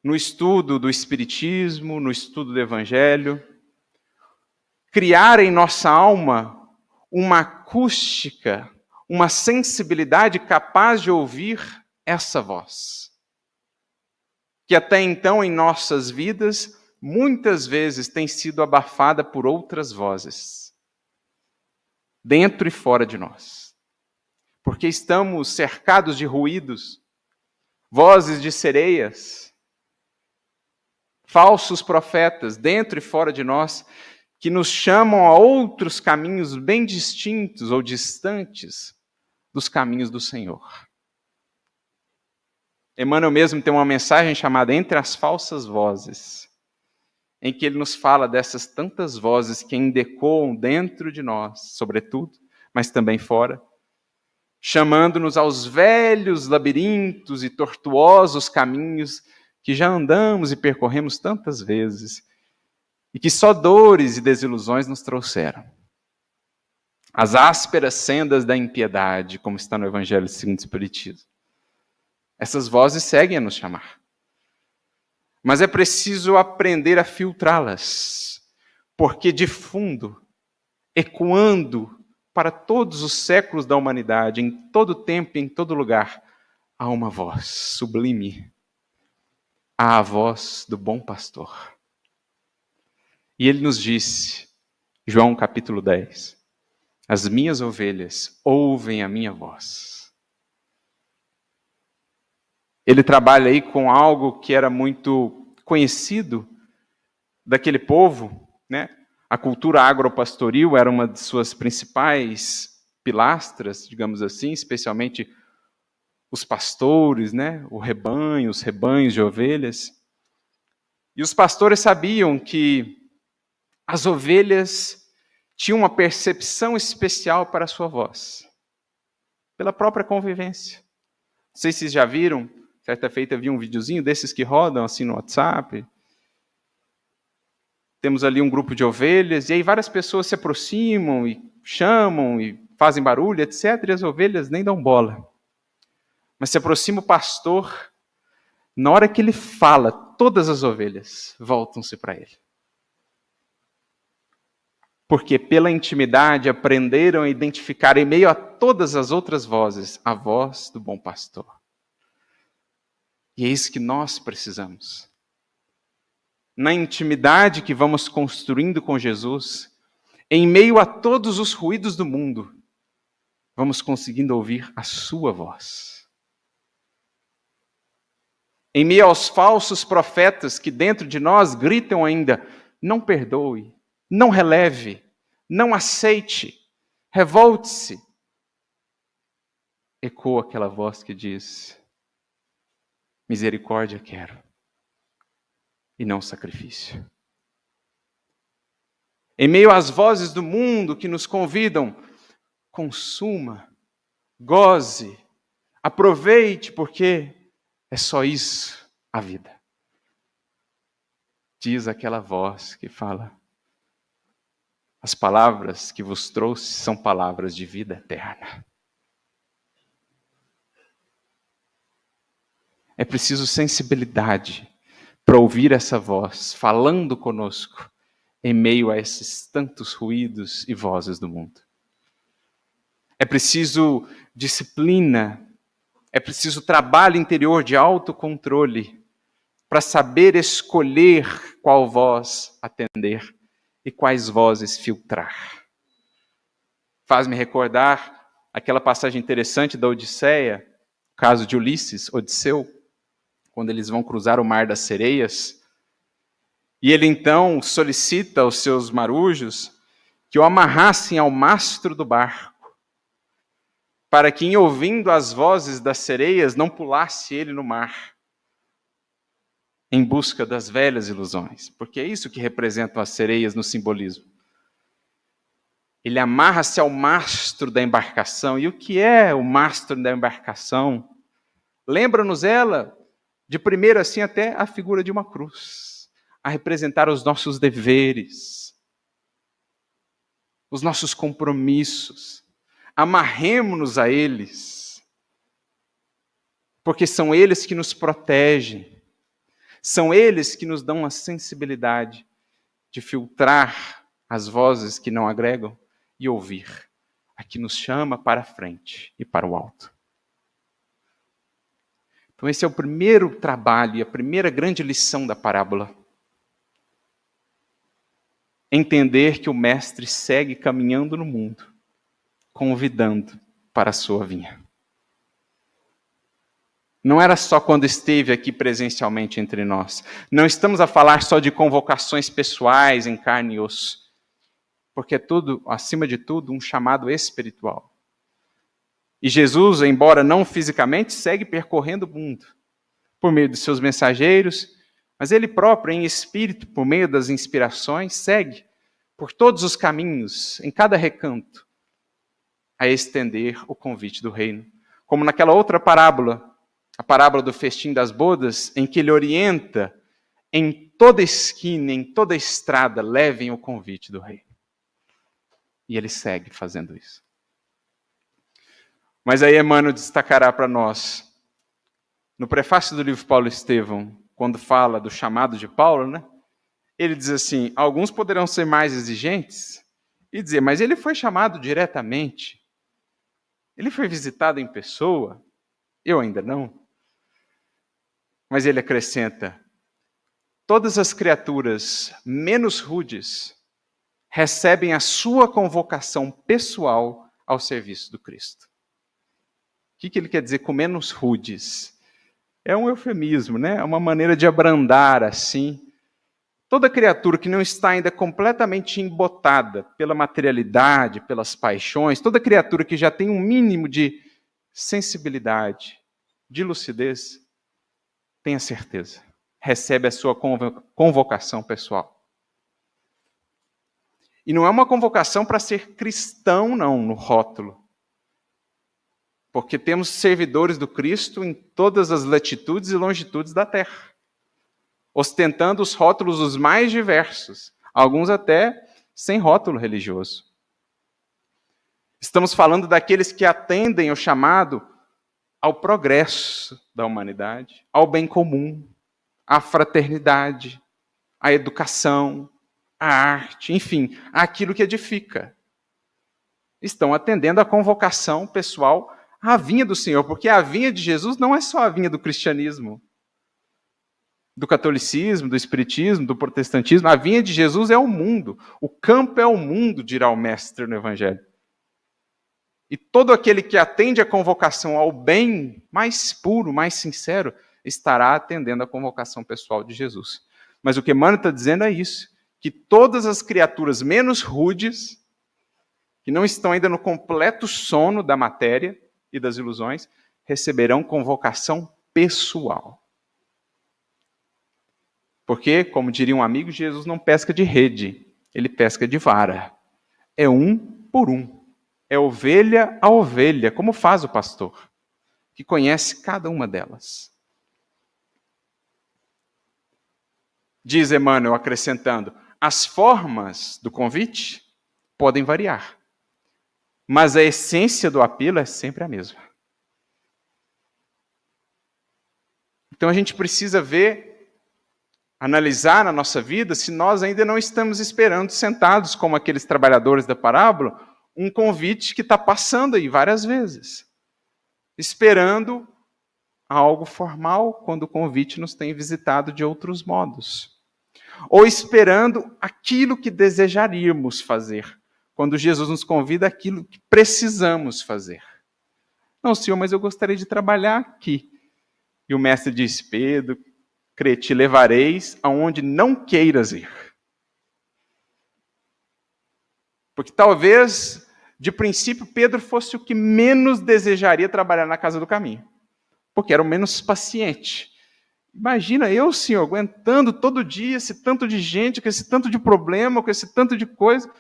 No estudo do Espiritismo, no estudo do Evangelho, criar em nossa alma uma acústica, uma sensibilidade capaz de ouvir essa voz. Que até então em nossas vidas, muitas vezes tem sido abafada por outras vozes. dentro e fora de nós. Porque estamos cercados de ruídos, vozes de sereias, falsos profetas dentro e fora de nós, que nos chamam a outros caminhos bem distintos ou distantes dos caminhos do Senhor. Emmanuel mesmo tem uma mensagem chamada Entre as Falsas Vozes, em que ele nos fala dessas tantas vozes que ainda ecoam dentro de nós, sobretudo, mas também fora, chamando-nos aos velhos labirintos e tortuosos caminhos que já andamos e percorremos tantas vezes, e que só dores e desilusões nos trouxeram. As ásperas sendas da impiedade, como está no Evangelho segundo o Espiritismo. Essas vozes seguem a nos chamar. Mas é preciso aprender a filtrá-las, porque de fundo, ecoando para todos os séculos da humanidade, em todo tempo e em todo lugar, há uma voz sublime, há a voz do bom pastor. E ele nos disse, João capítulo 10, as minhas ovelhas ouvem a minha voz. Ele trabalha aí com algo que era muito conhecido daquele povo, né? A cultura agropastoril era uma de suas principais pilastras, digamos assim, especialmente os pastores, né? O rebanho, os rebanhos de ovelhas. E os pastores sabiam que as ovelhas tinham uma percepção especial para a sua voz, pela própria convivência. Não sei se vocês já viram, certa feita vi um videozinho desses que rodam assim no WhatsApp. Temos ali um grupo de ovelhas, e aí várias pessoas se aproximam e chamam e fazem barulho, etc. E as ovelhas nem dão bola. Mas se aproxima o pastor, na hora que ele fala, todas as ovelhas voltam-se para ele. Porque pela intimidade aprenderam a identificar em meio a todas as outras vozes, a voz do bom pastor. E é isso que nós precisamos. Na intimidade que vamos construindo com Jesus, em meio a todos os ruídos do mundo, vamos conseguindo ouvir a sua voz. Em meio aos falsos profetas que dentro de nós gritam ainda, não perdoe, não releve, não aceite, revolte-se, ecoa aquela voz que diz, misericórdia quero, e não sacrifício. Em meio às vozes do mundo que nos convidam, consuma, goze, aproveite, porque é só isso a vida. Diz aquela voz que fala, as palavras que vos trouxe são palavras de vida eterna. É preciso sensibilidade para ouvir essa voz falando conosco em meio a esses tantos ruídos e vozes do mundo. É preciso disciplina, é preciso trabalho interior de autocontrole para saber escolher qual voz atender e quais vozes filtrar. Faz-me recordar aquela passagem interessante da Odisseia, o caso de Ulisses, Odisseu, quando eles vão cruzar o Mar das Sereias, e ele então solicita aos seus marujos que o amarrassem ao mastro do barco, para que, em ouvindo as vozes das sereias, não pulasse ele no mar, em busca das velhas ilusões, porque é isso que representam as sereias no simbolismo. Ele amarra-se ao mastro da embarcação, e o que é o mastro da embarcação? Lembra-nos ela, de primeiro assim até a figura de uma cruz, a representar os nossos deveres, os nossos compromissos. Amarremo-nos a eles, porque são eles que nos protegem, são eles que nos dão a sensibilidade de filtrar as vozes que não agregam e ouvir a que nos chama para a frente e para o alto. Então esse é o primeiro trabalho e a primeira grande lição da parábola. Entender que o mestre segue caminhando no mundo, convidando para a sua vinha. Não era só quando esteve aqui presencialmente entre nós. Não estamos a falar só de convocações pessoais em carne e osso, porque é tudo, acima de tudo, um chamado espiritual. E Jesus, embora não fisicamente, segue percorrendo o mundo, por meio de seus mensageiros, mas ele próprio, em espírito, por meio das inspirações, segue por todos os caminhos, em cada recanto, a estender o convite do reino. Como naquela outra parábola, a parábola do festim das bodas, em que ele orienta em toda esquina, em toda estrada, levem o convite do reino. E ele segue fazendo isso. Mas aí Emmanuel destacará para nós, no prefácio do livro Paulo Estevão, quando fala do chamado de Paulo, né? Ele diz assim, alguns poderão ser mais exigentes e dizer, mas ele foi chamado diretamente, ele foi visitado em pessoa, eu ainda não. Mas ele acrescenta, todas as criaturas menos rudes recebem a sua convocação pessoal ao serviço do Cristo. O que ele quer dizer com menos rudes? É um eufemismo, né? É uma maneira de abrandar assim. Toda criatura que não está ainda completamente embotada pela materialidade, pelas paixões, toda criatura que já tem um mínimo de sensibilidade, de lucidez, tenha certeza, recebe a sua convocação pessoal. E não é uma convocação para ser cristão, não, no rótulo. Porque temos servidores do Cristo em todas as latitudes e longitudes da terra, ostentando os rótulos os mais diversos, alguns até sem rótulo religioso. Estamos falando daqueles que atendem ao chamado ao progresso da humanidade, ao bem comum, à fraternidade, à educação, à arte, enfim, àquilo que edifica. Estão atendendo à convocação pessoal à vinha do Senhor, porque a vinha de Jesus não é só a vinha do cristianismo, do catolicismo, do espiritismo, do protestantismo. A vinha de Jesus é o mundo. O campo é o mundo, dirá o mestre no Evangelho. E todo aquele que atende a convocação ao bem mais puro, mais sincero, estará atendendo a convocação pessoal de Jesus. Mas o que Emmanuel está dizendo é isso, que todas as criaturas menos rudes, que não estão ainda no completo sono da matéria e das ilusões, receberão convocação pessoal. Porque, como diria um amigo, Jesus não pesca de rede, ele pesca de vara. É um por um. É ovelha a ovelha, como faz o pastor, que conhece cada uma delas. Diz Emmanuel, acrescentando, as formas do convite podem variar, mas a essência do apelo é sempre a mesma. Então a gente precisa ver, analisar na nossa vida se nós ainda não estamos esperando, sentados como aqueles trabalhadores da parábola, um convite que está passando aí várias vezes, esperando algo formal quando o convite nos tem visitado de outros modos. Ou esperando aquilo que desejaríamos fazer, quando Jesus nos convida aquilo que precisamos fazer. Não, Senhor, mas eu gostaria de trabalhar aqui. E o mestre diz, Pedro, te levareis aonde não queiras ir. Porque talvez, de princípio, Pedro fosse o que menos desejaria trabalhar na casa do caminho. Porque era o menos paciente. Imagina eu, Senhor, aguentando todo dia esse tanto de gente, com esse tanto de problema, com esse tanto de coisa.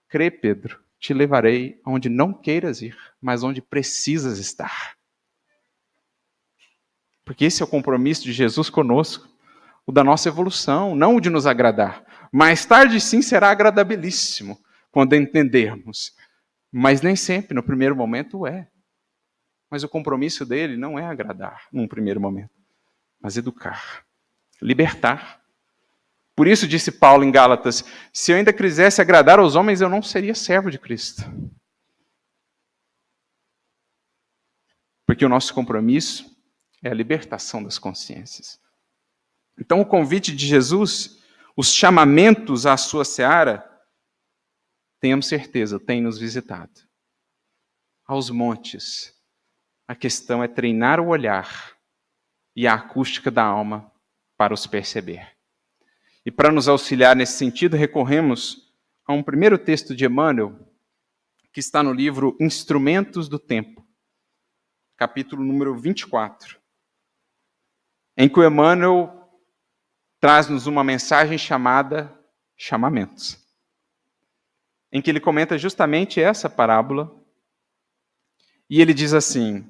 Crê, Pedro, te levarei aonde não queiras ir, mas onde precisas estar. Porque esse é o compromisso de Jesus conosco, o da nossa evolução, não o de nos agradar. Mais tarde, sim, será agradabilíssimo, quando entendermos. Mas nem sempre, no primeiro momento, é. Mas o compromisso dele não é agradar, num primeiro momento, mas educar, libertar. Por isso disse Paulo em Gálatas, se eu ainda quisesse agradar aos homens, eu não seria servo de Cristo. Porque o nosso compromisso é a libertação das consciências. Então o convite de Jesus, os chamamentos à sua seara, tenhamos certeza, tem nos visitado. aos montes. A questão é treinar o olhar e a acústica da alma para os perceber. E para nos auxiliar nesse sentido, recorremos a um primeiro texto de Emmanuel, que está no livro Instrumentos do Tempo, capítulo número 24, em que o Emmanuel traz-nos uma mensagem chamada Chamamentos, em que ele comenta justamente essa parábola, e ele diz assim: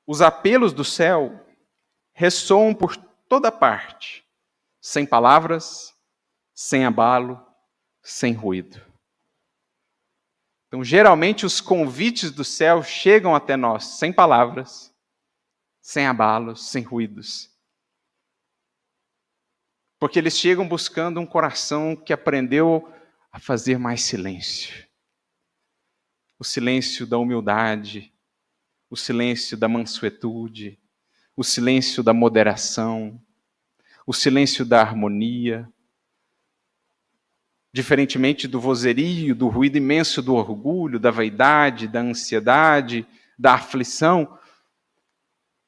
os apelos do céu ressoam por toda parte, sem palavras, sem abalo, sem ruído. Então, geralmente, os convites do céu chegam até nós sem palavras, sem abalos, sem ruídos. Porque eles chegam buscando um coração que aprendeu a fazer mais silêncio. O silêncio da humildade, o silêncio da mansuetude, o silêncio da moderação, o silêncio da harmonia. Diferentemente do vozerio, do ruído imenso do orgulho, da vaidade, da ansiedade, da aflição,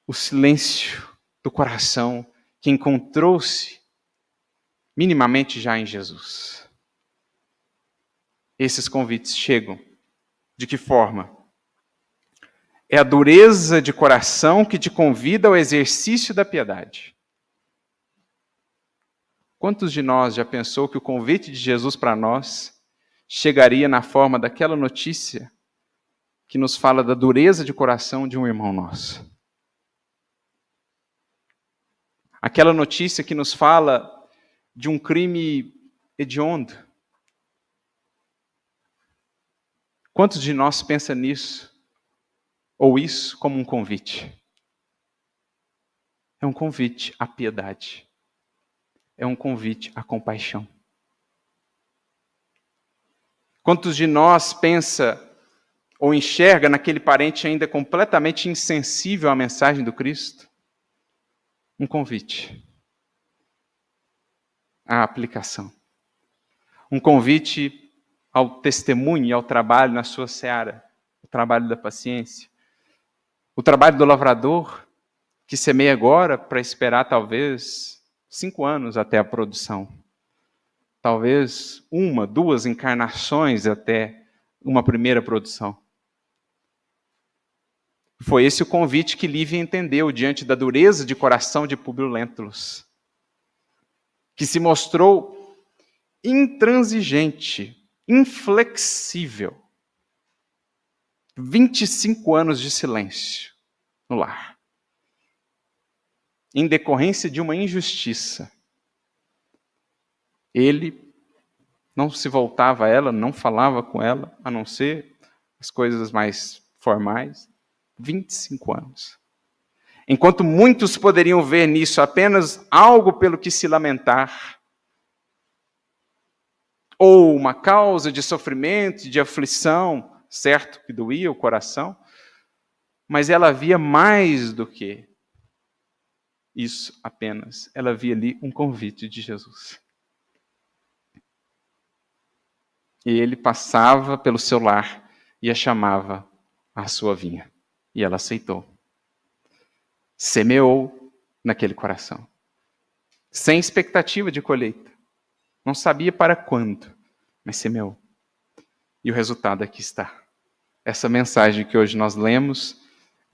o silêncio do coração que encontrou-se minimamente já em Jesus. Esses convites chegam. De que forma? É a dureza de coração que te convida ao exercício da piedade. Quantos de nós já pensou que o convite de Jesus para nós chegaria na forma daquela notícia que nos fala da dureza de coração de um irmão nosso? Aquela notícia que nos fala de um crime hediondo. Quantos de nós pensam nisso, ou isso, como um convite? É um convite à piedade. É um convite à compaixão. Quantos de nós pensa ou enxerga naquele parente ainda completamente insensível à mensagem do Cristo? Um convite à aplicação. Um convite ao testemunho e ao trabalho na sua seara. O trabalho da paciência. O trabalho do lavrador, que semeia agora para esperar talvez 5 anos até a produção. Talvez 1, 2 encarnações até uma primeira produção. Foi esse o convite que Lívia entendeu diante da dureza de coração de Públio Lentulus, que se mostrou intransigente, inflexível. 25 anos de silêncio no lar. Em decorrência de uma injustiça. Ele não se voltava a ela, não falava com ela, a não ser as coisas mais formais. 25 anos. Enquanto muitos poderiam ver nisso apenas algo pelo que se lamentar, ou uma causa de sofrimento, de aflição, certo que doía o coração, mas ela via mais do que isso apenas. Ela via ali um convite de Jesus. E ele passava pelo seu lar e a chamava à sua vinha. E ela aceitou. Semeou naquele coração. Sem expectativa de colheita. Não sabia para quando, mas semeou. E o resultado aqui está. Essa mensagem que hoje nós lemos,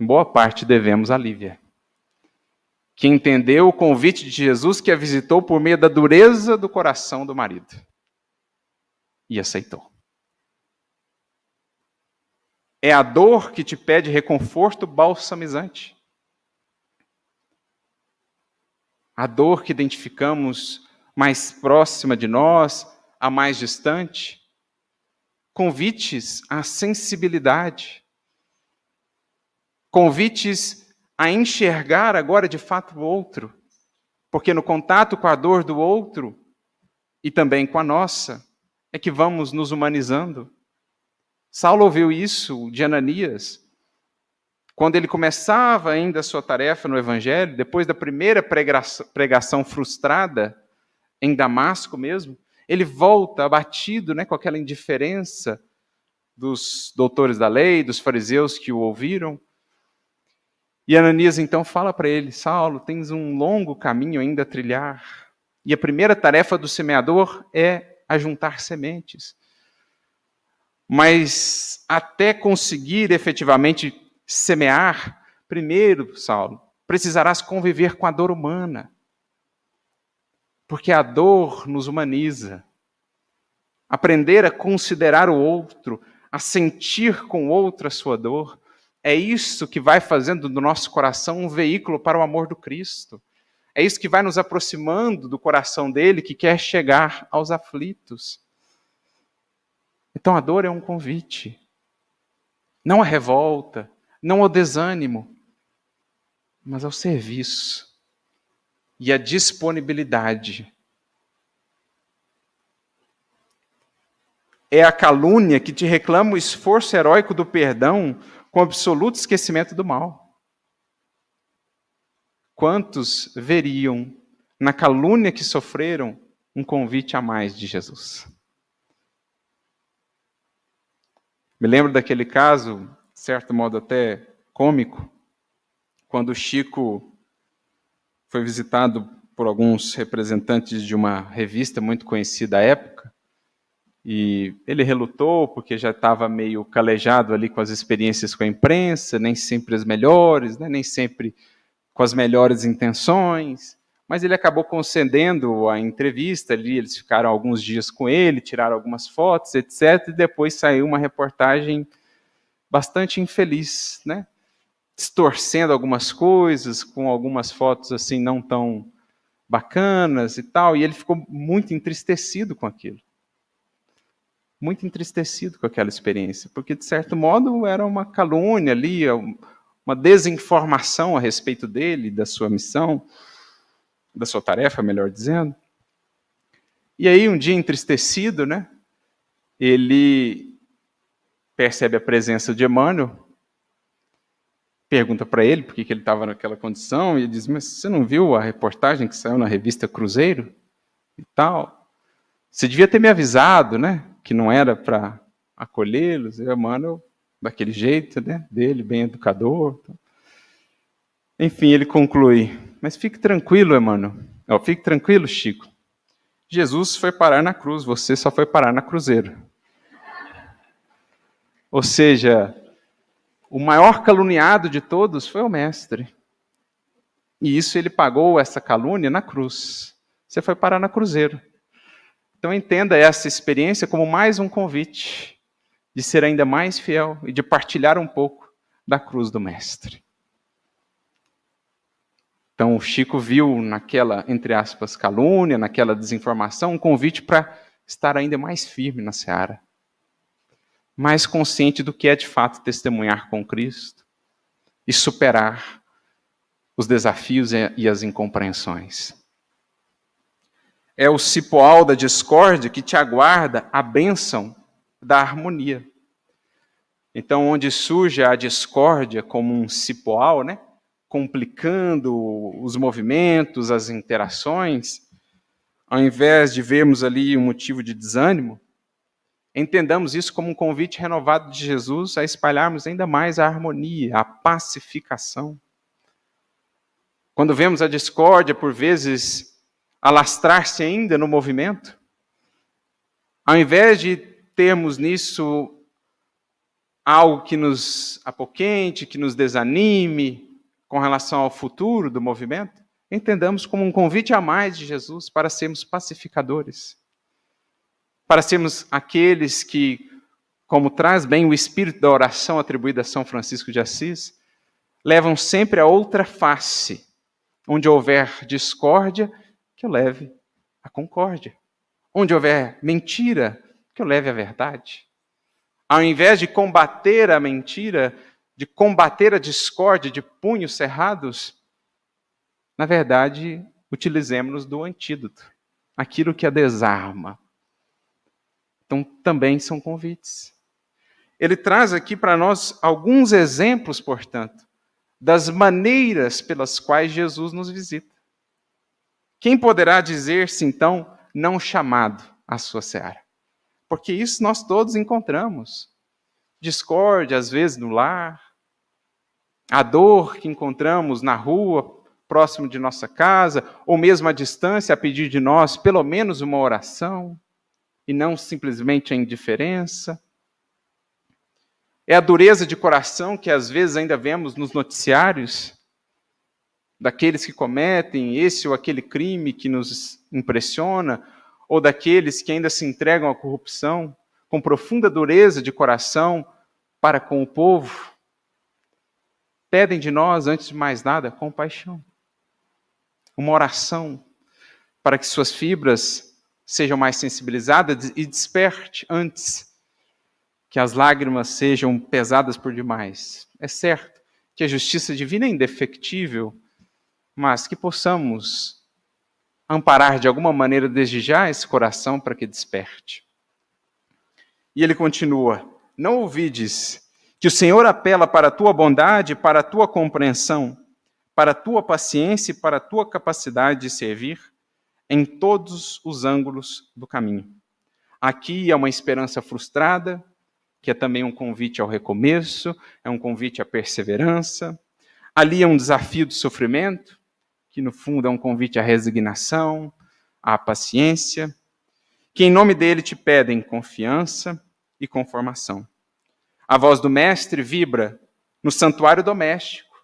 em boa parte devemos a Lívia, que entendeu o convite de Jesus que a visitou por meio da dureza do coração do marido. E aceitou. É a dor que te pede reconforto balsamizante. A dor que identificamos mais próxima de nós, a mais distante. Convites à sensibilidade. Convites a enxergar agora de fato o outro. Porque no contato com a dor do outro, e também com a nossa, é que vamos nos humanizando. Saulo ouviu isso de Ananias, quando ele começava ainda a sua tarefa no Evangelho, depois da primeira pregação frustrada, em Damasco mesmo, ele volta abatido, com aquela indiferença, dos doutores da lei, dos fariseus que o ouviram. E Ananias então fala para ele: Saulo, tens um longo caminho ainda a trilhar. E a primeira tarefa do semeador é ajuntar sementes. Mas até conseguir efetivamente semear, primeiro, Saulo, precisarás conviver com a dor humana. Porque a dor nos humaniza. Aprender a considerar o outro, a sentir com o outro a sua dor, é isso que vai fazendo do nosso coração um veículo para o amor do Cristo. É isso que vai nos aproximando do coração dele, que quer chegar aos aflitos. Então a dor é um convite. Não a revolta, não ao desânimo, mas ao serviço e à disponibilidade. É a calúnia que te reclama o esforço heróico do perdão com absoluto esquecimento do mal. Quantos veriam na calúnia que sofreram um convite a mais de Jesus? Me lembro daquele caso, de certo modo até cômico, quando o Chico foi visitado por alguns representantes de uma revista muito conhecida à época, e ele relutou porque já estava meio calejado ali com as experiências com a imprensa, nem sempre as melhores, né, nem sempre com as melhores intenções, mas ele acabou concedendo a entrevista ali, eles ficaram alguns dias com ele, tiraram algumas fotos, etc., e depois saiu uma reportagem bastante infeliz, né? Distorcendo algumas coisas, com algumas fotos assim não tão bacanas e tal, e ele ficou muito entristecido com aquilo. Muito entristecido com aquela experiência, porque, de certo modo, era uma calúnia ali, uma desinformação a respeito dele, da sua missão, da sua tarefa, melhor dizendo. E aí, um dia entristecido, né, ele percebe a presença de Emmanuel, pergunta para ele por que ele estava naquela condição, e ele diz: mas você não viu a reportagem que saiu na revista Cruzeiro? E tal. Você devia ter me avisado, né, que não era para acolhê-los. E o Emmanuel, daquele jeito, né, dele, bem educador. Enfim, ele conclui: mas fique tranquilo, Emmanuel. Fique tranquilo, Chico. Jesus foi parar na cruz, você só foi parar na Cruzeiro. Ou seja, o maior caluniado de todos foi o Mestre. E isso ele pagou essa calúnia na cruz. Você foi parar na Cruzeiro. Então entenda essa experiência como mais um convite de ser ainda mais fiel e de partilhar um pouco da cruz do Mestre. Então o Chico viu naquela, entre aspas, calúnia, naquela desinformação, um convite para estar ainda mais firme na seara. Mais consciente do que é de fato testemunhar com Cristo e superar os desafios e as incompreensões. É o cipoal da discórdia que te aguarda a bênção da harmonia. Então, onde surge a discórdia como um cipoal, né, complicando os movimentos, as interações, ao invés de vermos ali um motivo de desânimo, entendamos isso como um convite renovado de Jesus a espalharmos ainda mais a harmonia, a pacificação. Quando vemos a discórdia, por vezes, alastrar-se ainda no movimento, ao invés de termos nisso algo que nos apoquente, que nos desanime com relação ao futuro do movimento, entendamos como um convite a mais de Jesus para sermos pacificadores, para sermos aqueles que, como traz bem o espírito da oração atribuída a São Francisco de Assis, levam sempre a outra face, onde houver discórdia, que eu leve a concórdia. Onde houver mentira, que eu leve a verdade. Ao invés de combater a mentira, de combater a discórdia de punhos cerrados, na verdade, utilizemos-nos do antídoto, aquilo que a desarma. Então, também são convites. Ele traz aqui para nós alguns exemplos, portanto, das maneiras pelas quais Jesus nos visita. Quem poderá dizer-se, então, não chamado à sua seara? Porque isso nós todos encontramos. discórdia, às vezes, no lar, a dor que encontramos na rua, próximo de nossa casa, ou mesmo à distância, a pedir de nós pelo menos uma oração, e não simplesmente a indiferença. É a dureza de coração que às vezes ainda vemos nos noticiários, daqueles que cometem esse ou aquele crime que nos impressiona, ou daqueles que ainda se entregam à corrupção, com profunda dureza de coração para com o povo. Pedem de nós, antes de mais nada, compaixão. Uma oração para que suas fibras sejam mais sensibilizadas e desperte antes que as lágrimas sejam pesadas por demais. É certo que a justiça divina é indefectível, mas que possamos amparar de alguma maneira desde já esse coração para que desperte. E ele continua: não ouvides que o Senhor apela para a tua bondade, para a tua compreensão, para a tua paciência e para a tua capacidade de servir em todos os ângulos do caminho. Aqui é uma esperança frustrada, que é também um convite ao recomeço, é um convite à perseverança. Ali é um desafio de sofrimento, que no fundo é um convite à resignação, à paciência, que em nome dele te pedem confiança e conformação. A voz do mestre vibra no santuário doméstico,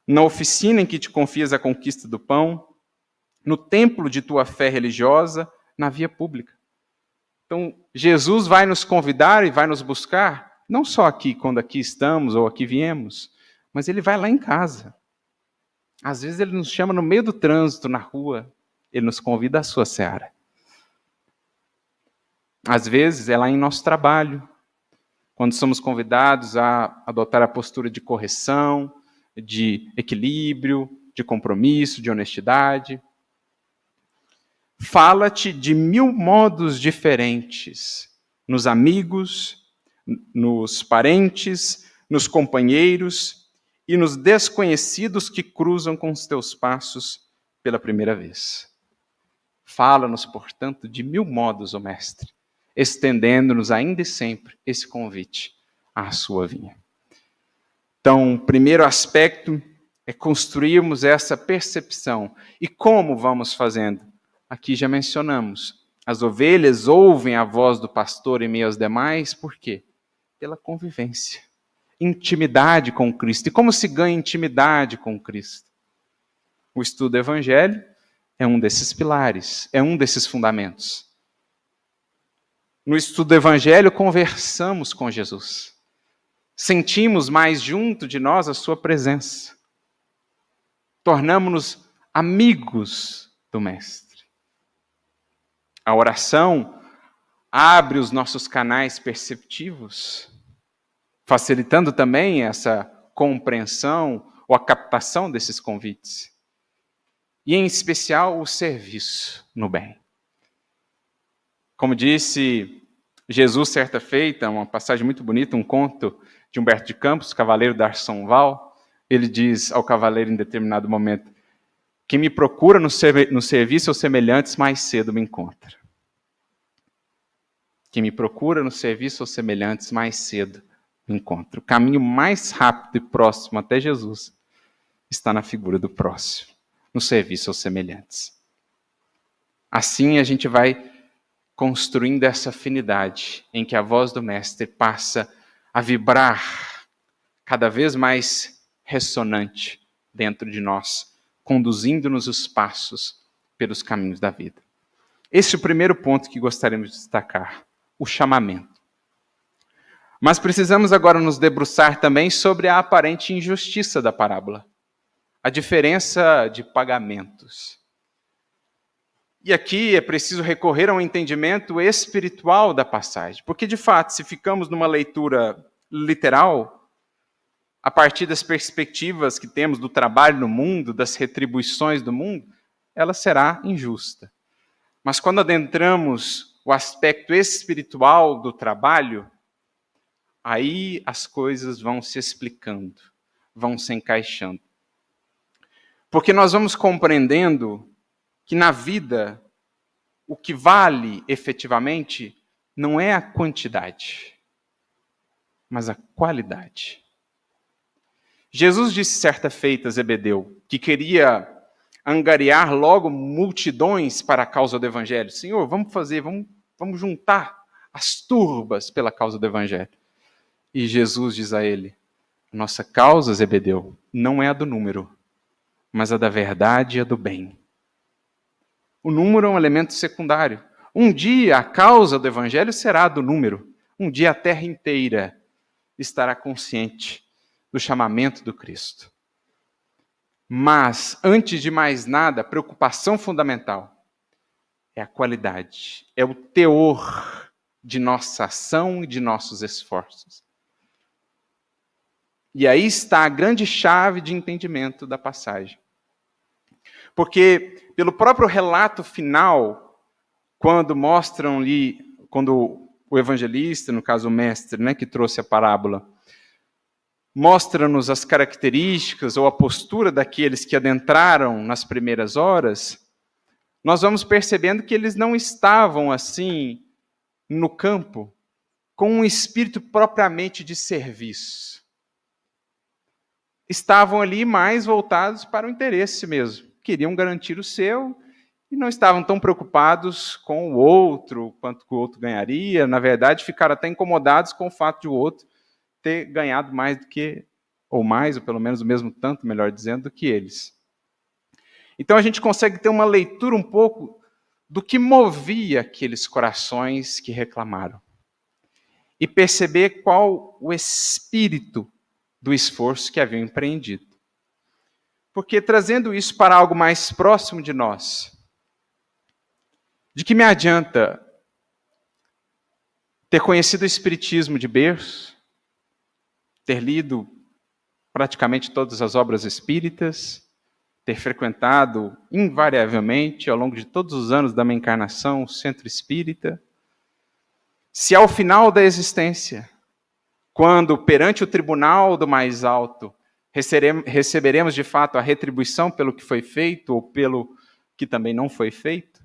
na oficina em que te confias a conquista do pão, no templo de tua fé religiosa, na via pública. Então, Jesus vai nos convidar e vai nos buscar, não só aqui, quando aqui estamos ou aqui viemos, mas ele vai lá em casa. Às vezes ele nos chama no meio do trânsito, na rua, ele nos convida à sua seara. Às vezes é lá em nosso trabalho, quando somos convidados a adotar a postura de correção, de equilíbrio, de compromisso, de honestidade. Fala-te de 1000 modos diferentes, nos amigos, nos parentes, nos companheiros e nos desconhecidos que cruzam com os teus passos pela primeira vez. Fala-nos, portanto, de 1000 modos, ó Mestre, estendendo-nos ainda e sempre esse convite à sua vinha. Então, o primeiro aspecto é construirmos essa percepção. E como vamos fazendo? Aqui já mencionamos. As ovelhas ouvem a voz do pastor em meio aos demais, por quê? Pela convivência. Intimidade com Cristo. E como se ganha intimidade com Cristo? O estudo do Evangelho é um desses pilares, é um desses fundamentos. No estudo do Evangelho, conversamos com Jesus. Sentimos mais junto de nós a sua presença. Tornamo-nos amigos do Mestre. A oração abre os nossos canais perceptivos, facilitando também essa compreensão ou a captação desses convites. E, em especial, o serviço no bem. Como disse Jesus certa feita, uma passagem muito bonita, um conto de Humberto de Campos, cavaleiro da Arsonval, ele diz ao cavaleiro em determinado momento: quem me procura no serviço aos semelhantes mais cedo me encontra. Quem me procura no serviço aos semelhantes mais cedo me encontra. O caminho mais rápido e próximo até Jesus está na figura do próximo, no serviço aos semelhantes. Assim a gente vai construindo essa afinidade em que a voz do Mestre passa a vibrar cada vez mais ressonante dentro de nós, conduzindo-nos os passos pelos caminhos da vida. Esse é o primeiro ponto que gostaríamos de destacar, o chamamento. Mas precisamos agora nos debruçar também sobre a aparente injustiça da parábola, a diferença de pagamentos. E aqui é preciso recorrer a um entendimento espiritual da passagem, porque de fato, se ficamos numa leitura literal, a partir das perspectivas que temos do trabalho no mundo, das retribuições do mundo, ela será injusta. Mas quando adentramos o aspecto espiritual do trabalho, aí as coisas vão se explicando, vão se encaixando. Porque nós vamos compreendendo que na vida o que vale efetivamente não é a quantidade. mas a qualidade. Jesus disse certa feita a Zebedeu, que queria angariar logo multidões para a causa do Evangelho. Senhor, vamos juntar as turbas pela causa do Evangelho. E Jesus diz a ele, nossa causa, Zebedeu, não é a do número, mas a da verdade e a do bem. O número é um elemento secundário. Um dia a causa do Evangelho será a do número. Um dia a terra inteira estará consciente do chamamento do Cristo. Mas, antes de mais nada, a preocupação fundamental é a qualidade, é o teor de nossa ação e de nossos esforços. E aí está a grande chave de entendimento da passagem. Porque, pelo próprio relato final, quando mostram-lhe, quando o evangelista, no caso o mestre, que trouxe a parábola, mostra-nos as características ou a postura daqueles que adentraram nas primeiras horas, nós vamos percebendo que eles não estavam assim no campo com um espírito propriamente de serviço. Estavam ali mais voltados para o interesse mesmo. Queriam garantir o seu e não estavam tão preocupados com o outro, quanto o outro ganharia. Na verdade, ficaram até incomodados com o fato de o outro ter ganhado mais do que, ou pelo menos o mesmo tanto, melhor dizendo, do que eles. Então a gente consegue ter uma leitura um pouco do que movia aqueles corações que reclamaram. E perceber qual o espírito do esforço que haviam empreendido. Porque trazendo isso para algo mais próximo de nós, de que me adianta ter conhecido o Espiritismo de berço, ter lido praticamente todas as obras espíritas, ter frequentado invariavelmente, ao longo de todos os anos da minha encarnação, o centro espírita, se ao final da existência, quando perante o tribunal do mais alto, receberemos de fato a retribuição pelo que foi feito ou pelo que também não foi feito,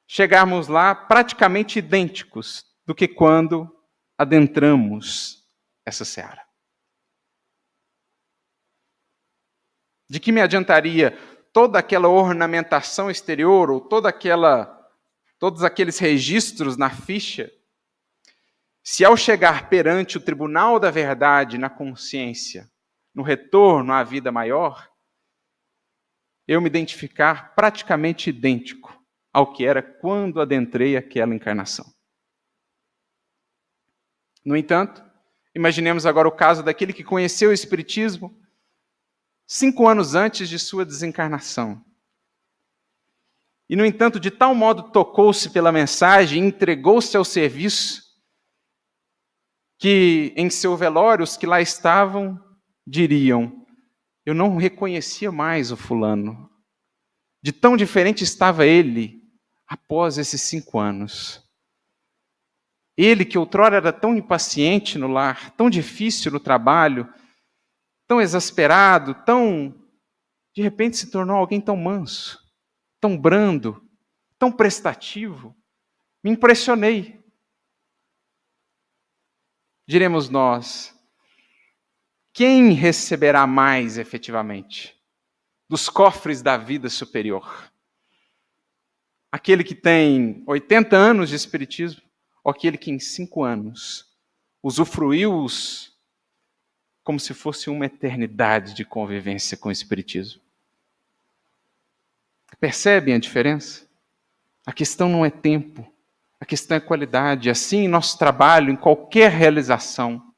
chegarmos lá praticamente idênticos do que quando adentramos essa seara. De que me adiantaria toda aquela ornamentação exterior ou todos aqueles registros na ficha, se ao chegar perante o tribunal da verdade na consciência, no retorno à vida maior, eu me identificar praticamente idêntico ao que era quando adentrei aquela encarnação. No entanto, imaginemos agora o caso daquele que conheceu o Espiritismo 5 anos antes de sua desencarnação. E, no entanto, de tal modo tocou-se pela mensagem, entregou-se ao serviço, que em seu velório os que lá estavam diriam, eu não reconhecia mais o fulano. De tão diferente estava ele após esses 5 anos. Ele que outrora era tão impaciente no lar, tão difícil no trabalho, tão exasperado, de repente se tornou alguém tão manso, tão brando, tão prestativo. Me impressionei. Diremos nós, quem receberá mais efetivamente dos cofres da vida superior? Aquele que tem 80 anos de espiritismo ou aquele que em 5 anos usufruiu-os como se fosse uma eternidade de convivência com o espiritismo? Percebem a diferença? A questão não é tempo, a questão é qualidade. Assim, em nosso trabalho, em qualquer realização,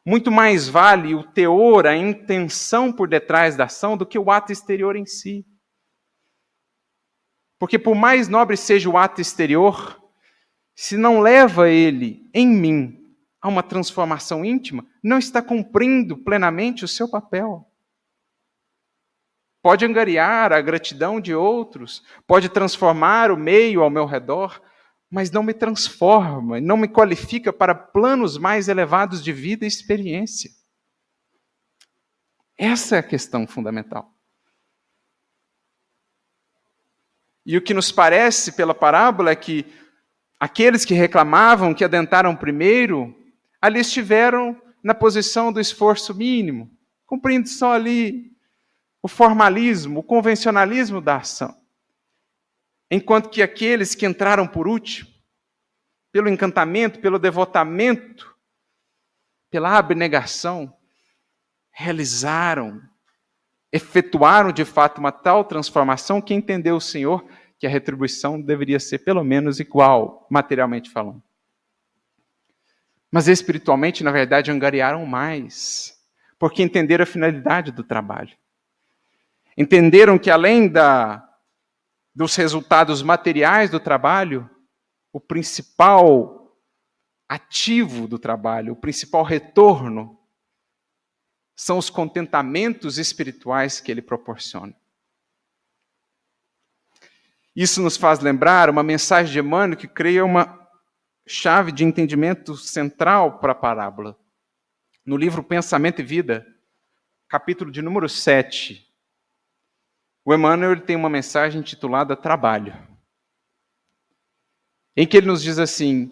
muito mais vale o teor, a intenção por detrás da ação do que o ato exterior em si. Porque por mais nobre seja o ato exterior, se não leva ele, em mim, a uma transformação íntima, não está cumprindo plenamente o seu papel. Pode angariar a gratidão de outros, pode transformar o meio ao meu redor, mas não me transforma, não me qualifica para planos mais elevados de vida e experiência. Essa é a questão fundamental. E o que nos parece pela parábola é que aqueles que reclamavam, que adentraram primeiro, ali estiveram na posição do esforço mínimo, cumprindo só ali o formalismo, o convencionalismo da ação. Enquanto que aqueles que entraram por último, pelo encantamento, pelo devotamento, pela abnegação, realizaram, efetuaram de fato uma tal transformação que entendeu o Senhor que a retribuição deveria ser pelo menos igual, materialmente falando. Mas espiritualmente, na verdade, angariaram mais, porque entenderam a finalidade do trabalho. Entenderam que além dos resultados materiais do trabalho, o principal ativo do trabalho, o principal retorno, são os contentamentos espirituais que ele proporciona. Isso nos faz lembrar uma mensagem de Emmanuel que creio é uma chave de entendimento central para a parábola. No livro Pensamento e Vida, capítulo de número 7, o Emmanuel tem uma mensagem intitulada Trabalho, em que ele nos diz assim: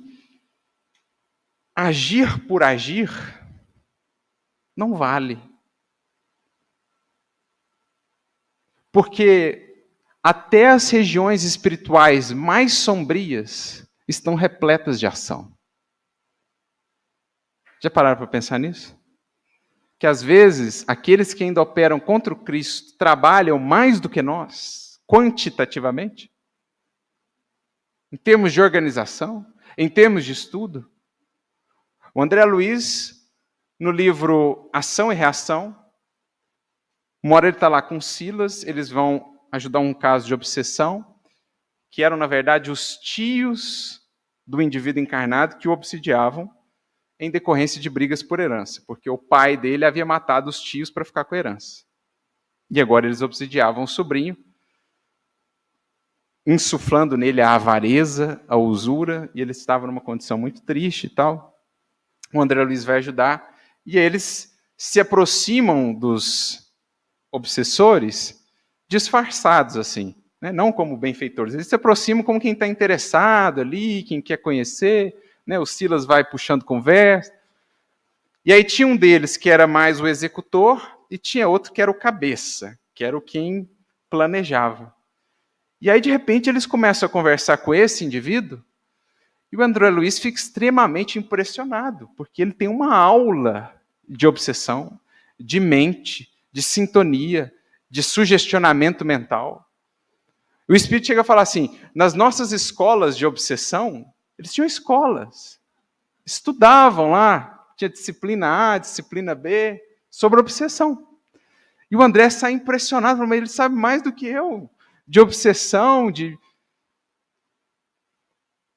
agir por agir não vale. Porque até as regiões espirituais mais sombrias estão repletas de ação. Já pararam para pensar nisso? Que às vezes, aqueles que ainda operam contra o Cristo trabalham mais do que nós, quantitativamente, em termos de organização, em termos de estudo. O André Luiz, no livro Ação e Reação, uma hora ele está lá com Silas, eles vão ajudar um caso de obsessão, que eram, na verdade, os tios do indivíduo encarnado que o obsidiavam em decorrência de brigas por herança, porque o pai dele havia matado os tios para ficar com a herança. E agora eles obsidiavam o sobrinho, insuflando nele a avareza, a usura, e ele estava numa condição muito triste e tal. O André Luiz vai ajudar, e eles se aproximam dos obsessores disfarçados, assim, né? Não como benfeitores, eles se aproximam como quem está interessado ali, quem quer conhecer, né? O Silas vai puxando conversa, e aí tinha um deles que era mais o executor, e tinha outro que era o cabeça, que era o quem planejava. E aí, de repente, eles começam a conversar com esse indivíduo, e o André Luiz fica extremamente impressionado, porque ele tem uma aula de obsessão, de mente, de sintonia, de sugestionamento mental. O Espírito chega a falar assim, nas nossas escolas de obsessão, eles tinham escolas, estudavam lá, tinha disciplina A, disciplina B, sobre obsessão. E o André sai impressionado, mas ele sabe mais do que eu, de obsessão,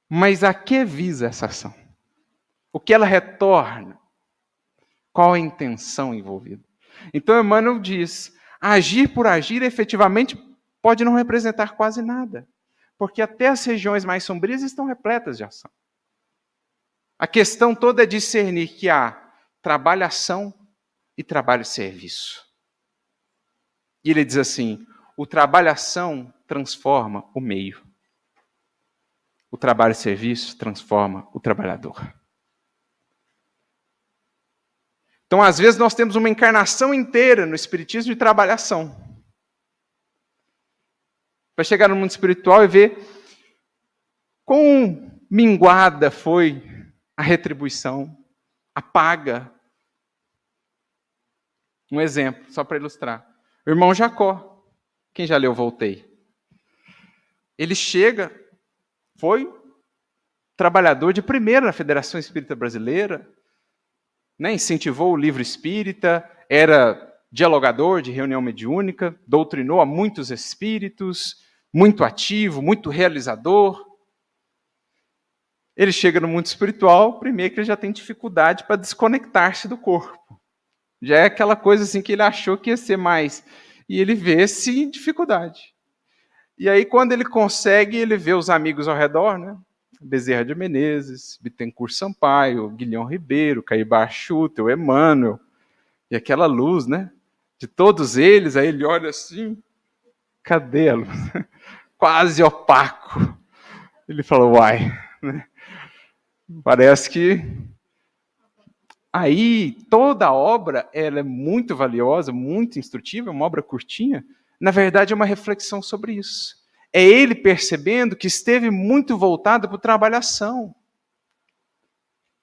Mas a que visa essa ação? O que ela retorna? Qual a intenção envolvida? Então Emmanuel diz, agir por agir efetivamente pode não representar quase nada, porque até as regiões mais sombrias estão repletas de ação. A questão toda é discernir que há trabalho-ação e trabalho-serviço. E ele diz assim, o trabalho-ação transforma o meio. O trabalho-serviço transforma o trabalhador. Então, às vezes, nós temos uma encarnação inteira no Espiritismo de trabalhação. Para chegar no mundo espiritual e ver quão minguada foi a retribuição, a paga. Um exemplo, só para ilustrar. O irmão Jacó, quem já leu Voltei? Ele chega, foi trabalhador de primeira na Federação Espírita Brasileira, né, incentivou o livro espírita, era dialogador de reunião mediúnica, doutrinou a muitos espíritos, muito ativo, muito realizador. Ele chega no mundo espiritual, primeiro que ele já tem dificuldade para desconectar-se do corpo. Já é aquela coisa assim que ele achou que ia ser mais. E ele vê-se em dificuldade. E aí, quando ele consegue, ele vê os amigos ao redor, né? Bezerra de Menezes, Bittencourt Sampaio, Guilhom Ribeiro, Caíba Schutter, o Emmanuel, e aquela luz, né? De todos eles, aí ele olha assim, cadê a luz? Quase opaco. Ele fala, uai, né? Parece que aí toda a obra ela é muito valiosa, muito instrutiva, é uma obra curtinha. Na verdade, é uma reflexão sobre isso. É ele percebendo que esteve muito voltado para o trabalhação,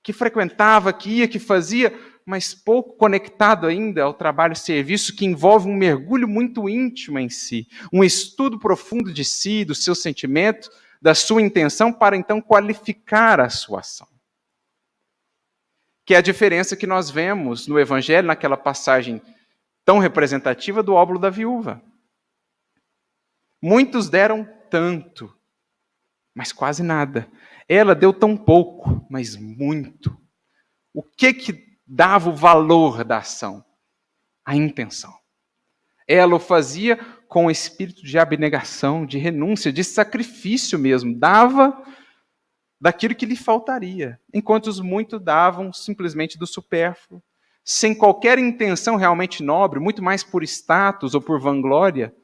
que frequentava, que ia, que fazia, mas pouco conectado ainda ao trabalho-serviço, que envolve um mergulho muito íntimo em si, um estudo profundo de si, do seu sentimento, da sua intenção, para então qualificar a sua ação. Que é a diferença que nós vemos no Evangelho, naquela passagem tão representativa do óbolo da viúva. Muitos deram tanto, mas quase nada. Ela deu tão pouco, mas muito. O que dava o valor da ação? A intenção. Ela o fazia com o espírito de abnegação, de renúncia, de sacrifício mesmo. Dava daquilo que lhe faltaria, enquanto os muitos davam simplesmente do supérfluo, sem qualquer intenção realmente nobre, muito mais por status ou por vanglória,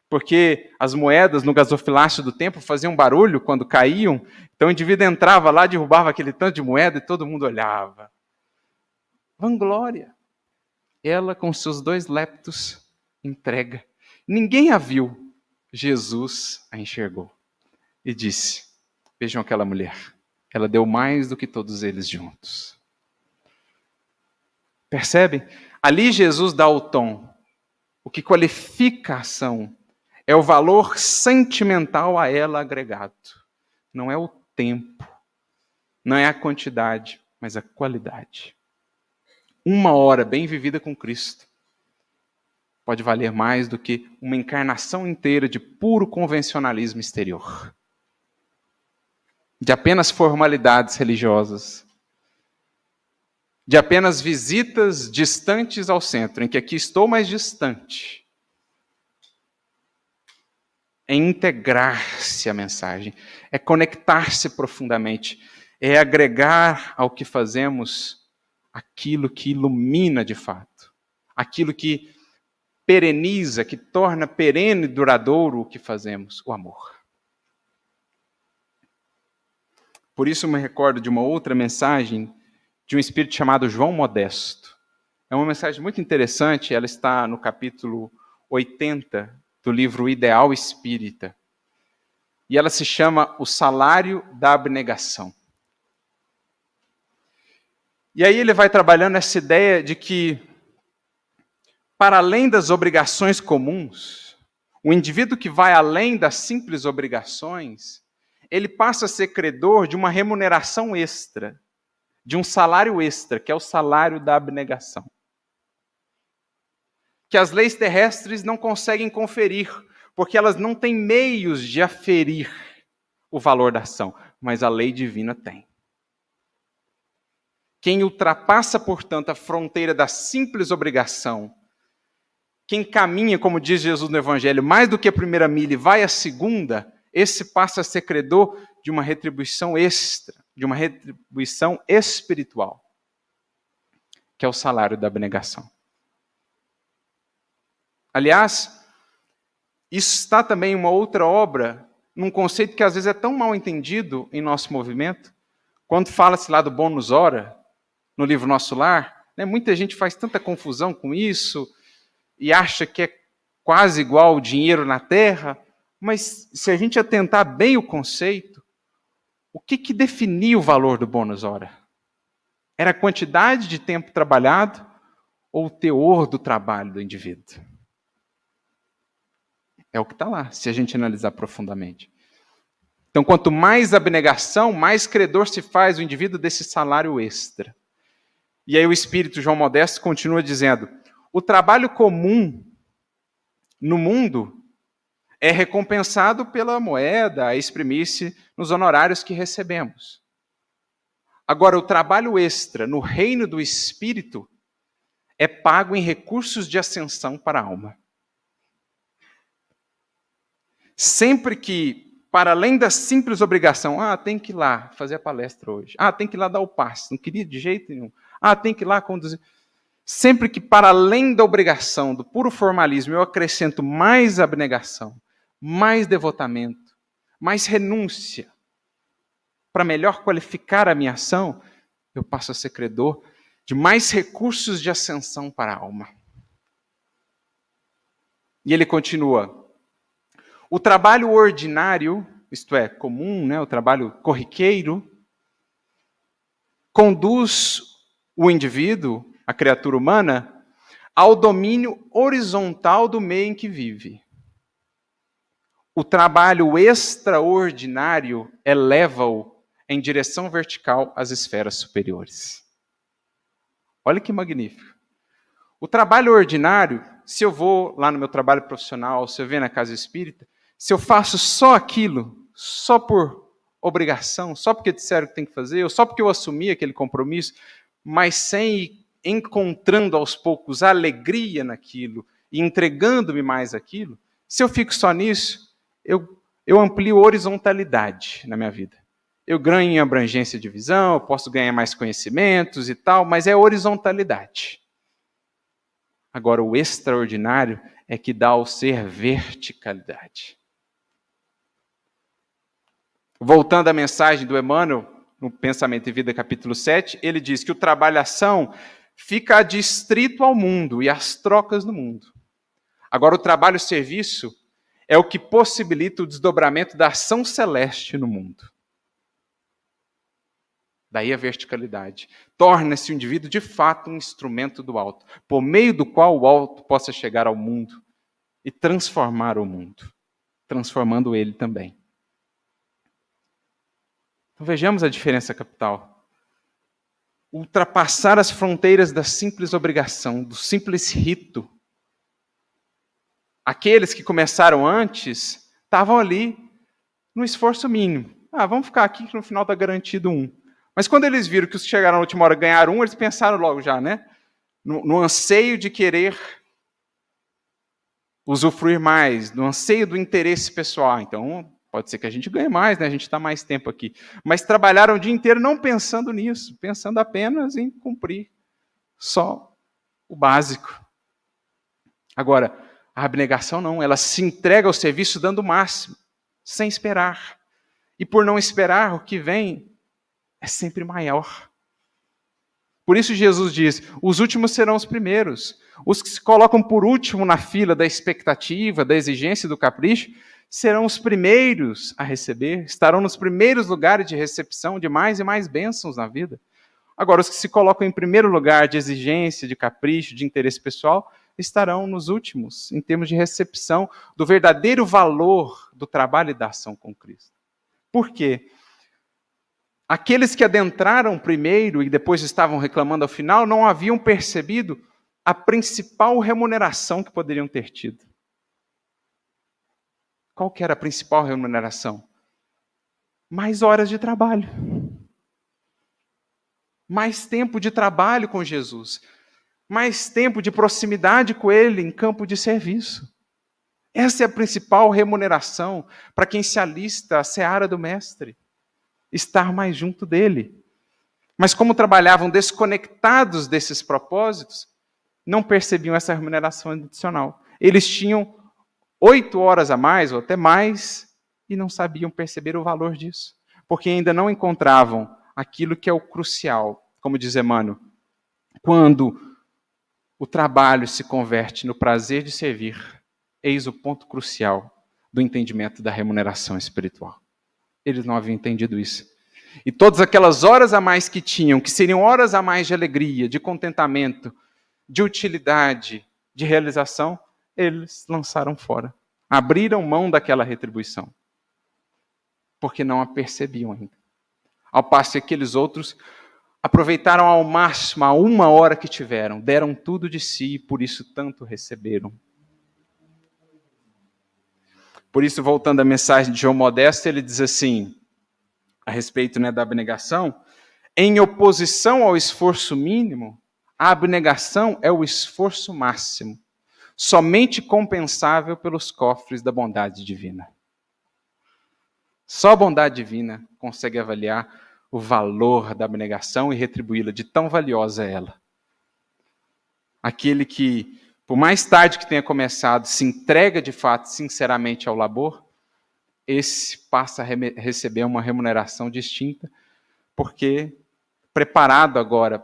porque as moedas no gasofilácio do templo faziam barulho quando caíam, então o indivíduo entrava lá, derrubava aquele tanto de moeda e todo mundo olhava. Vanglória. Ela com seus 2 leptos entrega. Ninguém a viu, Jesus a enxergou e disse: vejam aquela mulher, ela deu mais do que todos eles juntos. Percebe? Ali Jesus dá o tom. O que qualifica a ação é o valor sentimental a ela agregado. Não é o tempo, não é a quantidade, mas a qualidade. 1 hora bem vivida com Cristo pode valer mais do que uma encarnação inteira de puro convencionalismo exterior, de apenas formalidades religiosas, de apenas visitas distantes ao centro, em que aqui estou mais distante. É integrar-se à mensagem, é conectar-se profundamente, é agregar ao que fazemos aquilo que ilumina de fato, aquilo que pereniza, que torna perene e duradouro o que fazemos, o amor. Por isso eu me recordo de uma outra mensagem de um espírito chamado João Modesto. É uma mensagem muito interessante, ela está no capítulo 80 do livro Ideal Espírita. E ela se chama O Salário da Abnegação. E aí ele vai trabalhando essa ideia de que, para além das obrigações comuns, o indivíduo que vai além das simples obrigações, ele passa a ser credor de uma remuneração extra, de um salário extra, que é o salário da abnegação. Que as leis terrestres não conseguem conferir, porque elas não têm meios de aferir o valor da ação, mas a lei divina tem. Quem ultrapassa, portanto, a fronteira da simples obrigação, quem caminha, como diz Jesus no Evangelho, mais do que a primeira milha e vai à segunda, esse passa a ser credor de uma retribuição extra, de uma retribuição espiritual, que é o salário da abnegação. Aliás, isso está também em uma outra obra, num conceito que às vezes é tão mal entendido em nosso movimento, quando fala-se lá do bônus hora, no livro Nosso Lar, né, muita gente faz tanta confusão com isso e acha que é quase igual o dinheiro na terra, mas se a gente atentar bem o conceito, o que definia o valor do bônus hora? Era a quantidade de tempo trabalhado ou o teor do trabalho do indivíduo? É o que está lá, se a gente analisar profundamente. Então, quanto mais abnegação, mais credor se faz o indivíduo desse salário extra. E aí o espírito João Modesto continua dizendo: o trabalho comum no mundo é recompensado pela moeda a exprimir-se nos honorários que recebemos. Agora, o trabalho extra no reino do espírito é pago em recursos de ascensão para a alma. Sempre que, para além da simples obrigação, tem que ir lá fazer a palestra hoje, tem que ir lá dar o passe, não queria de jeito nenhum, tem que ir lá conduzir. Sempre que, para além da obrigação, do puro formalismo, eu acrescento mais abnegação, mais devotamento, mais renúncia, para melhor qualificar a minha ação, eu passo a ser credor de mais recursos de ascensão para a alma. E ele continua: o trabalho ordinário, isto é, comum, o trabalho corriqueiro, conduz o indivíduo, a criatura humana, ao domínio horizontal do meio em que vive. O trabalho extraordinário eleva-o em direção vertical às esferas superiores. Olha que magnífico. O trabalho ordinário, se eu vou lá no meu trabalho profissional, se eu venho na casa espírita, se eu faço só aquilo, só por obrigação, só porque disseram que tem que fazer, ou só porque eu assumi aquele compromisso, mas sem ir encontrando aos poucos alegria naquilo e entregando-me mais aquilo, se eu fico só nisso, eu amplio horizontalidade na minha vida. Eu ganho em abrangência de visão, eu posso ganhar mais conhecimentos e tal, mas é horizontalidade. Agora, o extraordinário é que dá ao ser verticalidade. Voltando à mensagem do Emmanuel, no Pensamento e Vida, capítulo 7, ele diz que o trabalho-ação fica adstrito ao mundo e às trocas no mundo. Agora, o trabalho-serviço é o que possibilita o desdobramento da ação celeste no mundo. Daí a verticalidade. Torna-se o indivíduo, de fato, um instrumento do alto, por meio do qual o alto possa chegar ao mundo e transformar o mundo, transformando ele também. Então vejamos a diferença capital. Ultrapassar as fronteiras da simples obrigação, do simples rito. Aqueles que começaram antes estavam ali no esforço mínimo. Vamos ficar aqui que no final está garantido um. Mas quando eles viram que os que chegaram na última hora ganharam um, eles pensaram logo já, no anseio de querer usufruir mais, no anseio do interesse pessoal. Então, pode ser que a gente ganhe mais, a gente está mais tempo aqui. Mas trabalharam o dia inteiro não pensando nisso, pensando apenas em cumprir só o básico. Agora, a abnegação não, ela se entrega ao serviço dando o máximo, sem esperar. E por não esperar, o que vem é sempre maior. Por isso Jesus diz, os últimos serão os primeiros. Os que se colocam por último na fila da expectativa, da exigência e do capricho, serão os primeiros a receber, estarão nos primeiros lugares de recepção de mais e mais bênçãos na vida. Agora, os que se colocam em primeiro lugar de exigência, de capricho, de interesse pessoal, estarão nos últimos, em termos de recepção do verdadeiro valor do trabalho e da ação com Cristo. Por quê? Aqueles que adentraram primeiro e depois estavam reclamando ao final, não haviam percebido a principal remuneração que poderiam ter tido. Qual que era a principal remuneração? Mais horas de trabalho. Mais tempo de trabalho com Jesus. Mais tempo de proximidade com Ele em campo de serviço. Essa é a principal remuneração para quem se alista à seara do Mestre. Estar mais junto dele. Mas como trabalhavam desconectados desses propósitos, não percebiam essa remuneração adicional. Eles tinham 8 horas a mais, ou até mais, e não sabiam perceber o valor disso. Porque ainda não encontravam aquilo que é o crucial, como diz Emmanuel. Quando o trabalho se converte no prazer de servir, eis o ponto crucial do entendimento da remuneração espiritual. Eles não haviam entendido isso. E todas aquelas horas a mais que tinham, que seriam horas a mais de alegria, de contentamento, de utilidade, de realização, eles lançaram fora. Abriram mão daquela retribuição. Porque não a percebiam ainda. Ao passo que aqueles outros aproveitaram ao máximo a 1 hora que tiveram, deram tudo de si e por isso tanto receberam. Por isso, voltando à mensagem de João Modesto, ele diz assim, a respeito da abnegação, em oposição ao esforço mínimo, a abnegação é o esforço máximo, somente compensável pelos cofres da bondade divina. Só a bondade divina consegue avaliar o valor da abnegação e retribuí-la, de tão valiosa é ela. Aquele que, por mais tarde que tenha começado, se entrega de fato, sinceramente ao labor, esse passa a receber uma remuneração distinta, porque preparado agora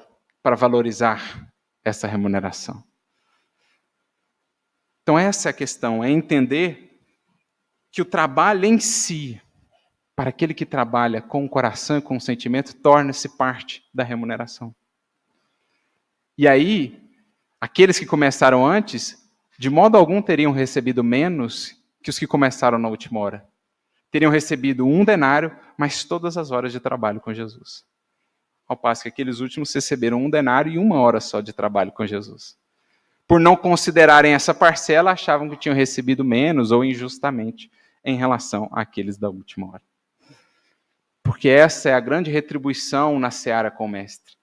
para valorizar essa remuneração. Então essa é a questão, é entender que o trabalho em si, para aquele que trabalha com o coração e com o sentimento, torna-se parte da remuneração. E aí, aqueles que começaram antes, de modo algum teriam recebido menos que os que começaram na última hora. Teriam recebido 1 denário, mais todas as horas de trabalho com Jesus. Ao passo que aqueles últimos receberam 1 denário e 1 hora só de trabalho com Jesus. Por não considerarem essa parcela, achavam que tinham recebido menos ou injustamente em relação àqueles da última hora. Porque essa é a grande retribuição na seara com o Mestre.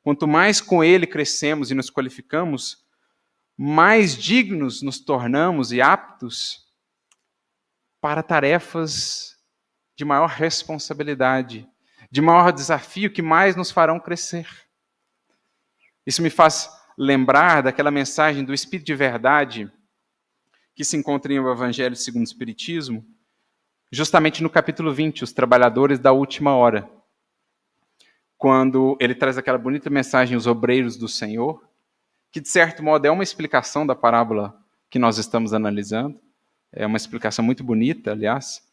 Quanto mais com ele crescemos e nos qualificamos, mais dignos nos tornamos e aptos para tarefas de maior responsabilidade, de maior desafio que mais nos farão crescer. Isso me faz lembrar daquela mensagem do Espírito de Verdade que se encontra em O Evangelho segundo o Espiritismo, justamente no capítulo 20, os trabalhadores da última hora. Quando ele traz aquela bonita mensagem, os obreiros do Senhor, que de certo modo é uma explicação da parábola que nós estamos analisando, é uma explicação muito bonita, aliás.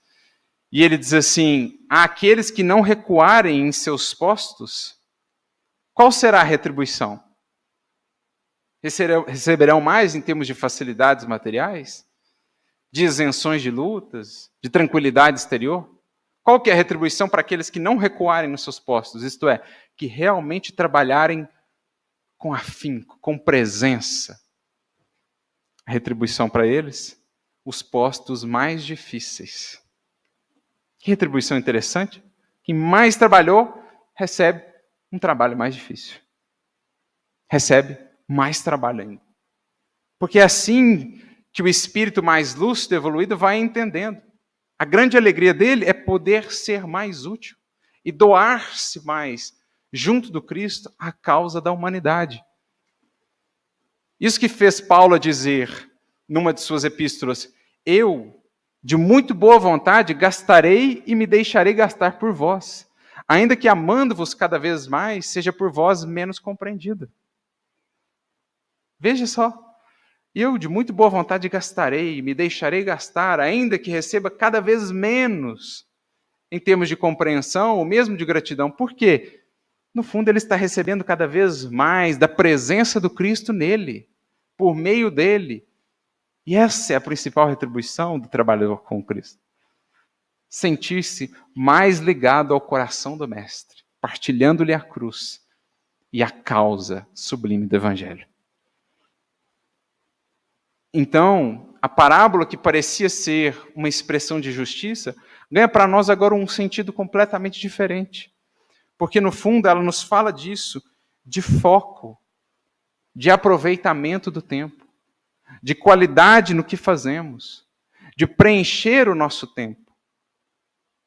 E ele diz assim: àqueles que não recuarem em seus postos, qual será a retribuição? Receberão mais em termos de facilidades materiais? De isenções de lutas? De tranquilidade exterior? Qual que é a retribuição para aqueles que não recuarem nos seus postos? Isto é, que realmente trabalharem com afinco, com presença. A retribuição para eles? Os postos mais difíceis. Que retribuição interessante. Quem mais trabalhou, recebe um trabalho mais difícil. Recebe mais trabalho ainda. Porque é assim que o espírito mais lúcido, evoluído, vai entendendo. A grande alegria dele é poder ser mais útil e doar-se mais junto do Cristo à causa da humanidade. Isso que fez Paulo dizer numa de suas epístolas: eu, de muito boa vontade, gastarei e me deixarei gastar por vós, ainda que amando-vos cada vez mais, seja por vós menos compreendida. Veja só, eu de muito boa vontade gastarei, me deixarei gastar, ainda que receba cada vez menos em termos de compreensão ou mesmo de gratidão. Por quê? No fundo, ele está recebendo cada vez mais da presença do Cristo nele, por meio dele. E essa é a principal retribuição do trabalhador com Cristo. Sentir-se mais ligado ao coração do Mestre, partilhando-lhe a cruz e a causa sublime do Evangelho. Então, a parábola que parecia ser uma expressão de justiça, ganha para nós agora um sentido completamente diferente. Porque, no fundo, ela nos fala disso, de foco, de aproveitamento do tempo, de qualidade no que fazemos, de preencher o nosso tempo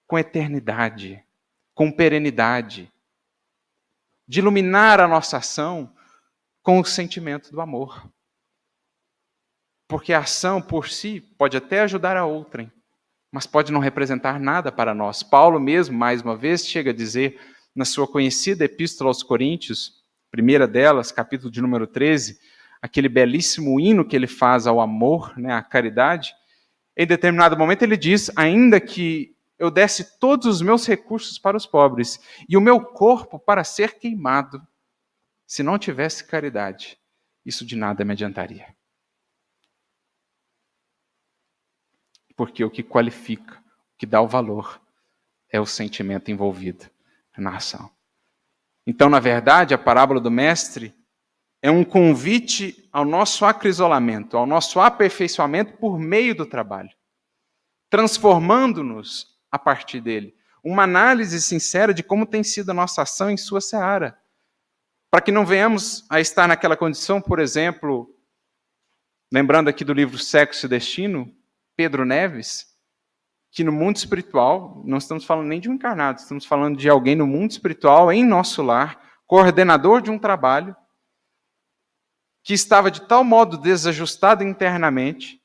com eternidade, com perenidade, de iluminar a nossa ação com o sentimento do amor. Porque a ação por si pode até ajudar a outrem, mas pode não representar nada para nós. Paulo mesmo, mais uma vez, chega a dizer na sua conhecida Epístola aos Coríntios, primeira delas, capítulo de número 13, aquele belíssimo hino que ele faz ao amor, à caridade. Em determinado momento ele diz: ainda que eu desse todos os meus recursos para os pobres e o meu corpo para ser queimado, se não tivesse caridade, isso de nada me adiantaria. Porque o que qualifica, o que dá o valor, é o sentimento envolvido na ação. Então, na verdade, a parábola do Mestre é um convite ao nosso acrisolamento, ao nosso aperfeiçoamento por meio do trabalho, transformando-nos a partir dele. Uma análise sincera de como tem sido a nossa ação em sua seara, para que não venhamos a estar naquela condição, por exemplo, lembrando aqui do livro Sexo e Destino, Pedro Neves, que no mundo espiritual, não estamos falando nem de um encarnado, estamos falando de alguém no mundo espiritual, em nosso lar, coordenador de um trabalho, que estava de tal modo desajustado internamente,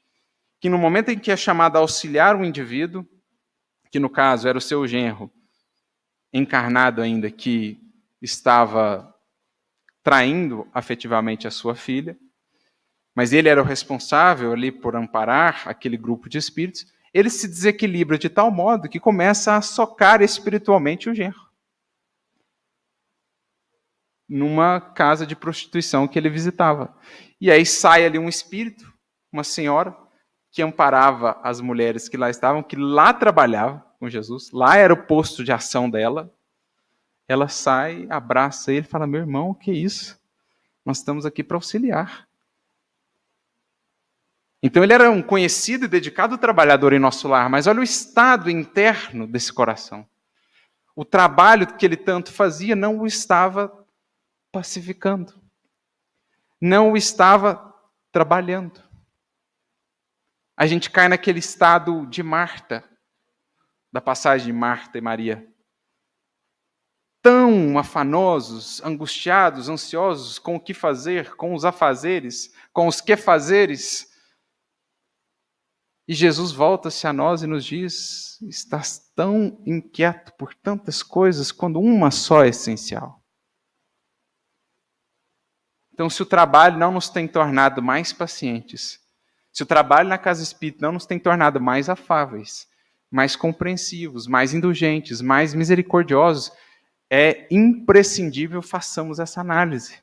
que no momento em que é chamado a auxiliar um indivíduo, que no caso era o seu genro, encarnado ainda, que estava traindo afetivamente a sua filha, mas ele era o responsável ali por amparar aquele grupo de espíritos. Ele se desequilibra de tal modo que começa a socar espiritualmente o genro, numa casa de prostituição que ele visitava. E aí sai ali um espírito, uma senhora, que amparava as mulheres que lá estavam, que lá trabalhavam com Jesus, lá era o posto de ação dela. Ela sai, abraça ele e fala: meu irmão, o que é isso? Nós estamos aqui para auxiliar. Então ele era um conhecido e dedicado trabalhador em nosso lar, mas olha o estado interno desse coração. O trabalho que ele tanto fazia não o estava pacificando. Não o estava trabalhando. A gente cai naquele estado de Marta, da passagem de Marta e Maria. Tão afanosos, angustiados, ansiosos com o que fazer, com os afazeres, com os quefazeres. E Jesus volta-se a nós e nos diz: estás tão inquieto por tantas coisas, quando uma só é essencial. Então, se o trabalho não nos tem tornado mais pacientes, se o trabalho na casa espírita não nos tem tornado mais afáveis, mais compreensivos, mais indulgentes, mais misericordiosos, é imprescindível façamos essa análise.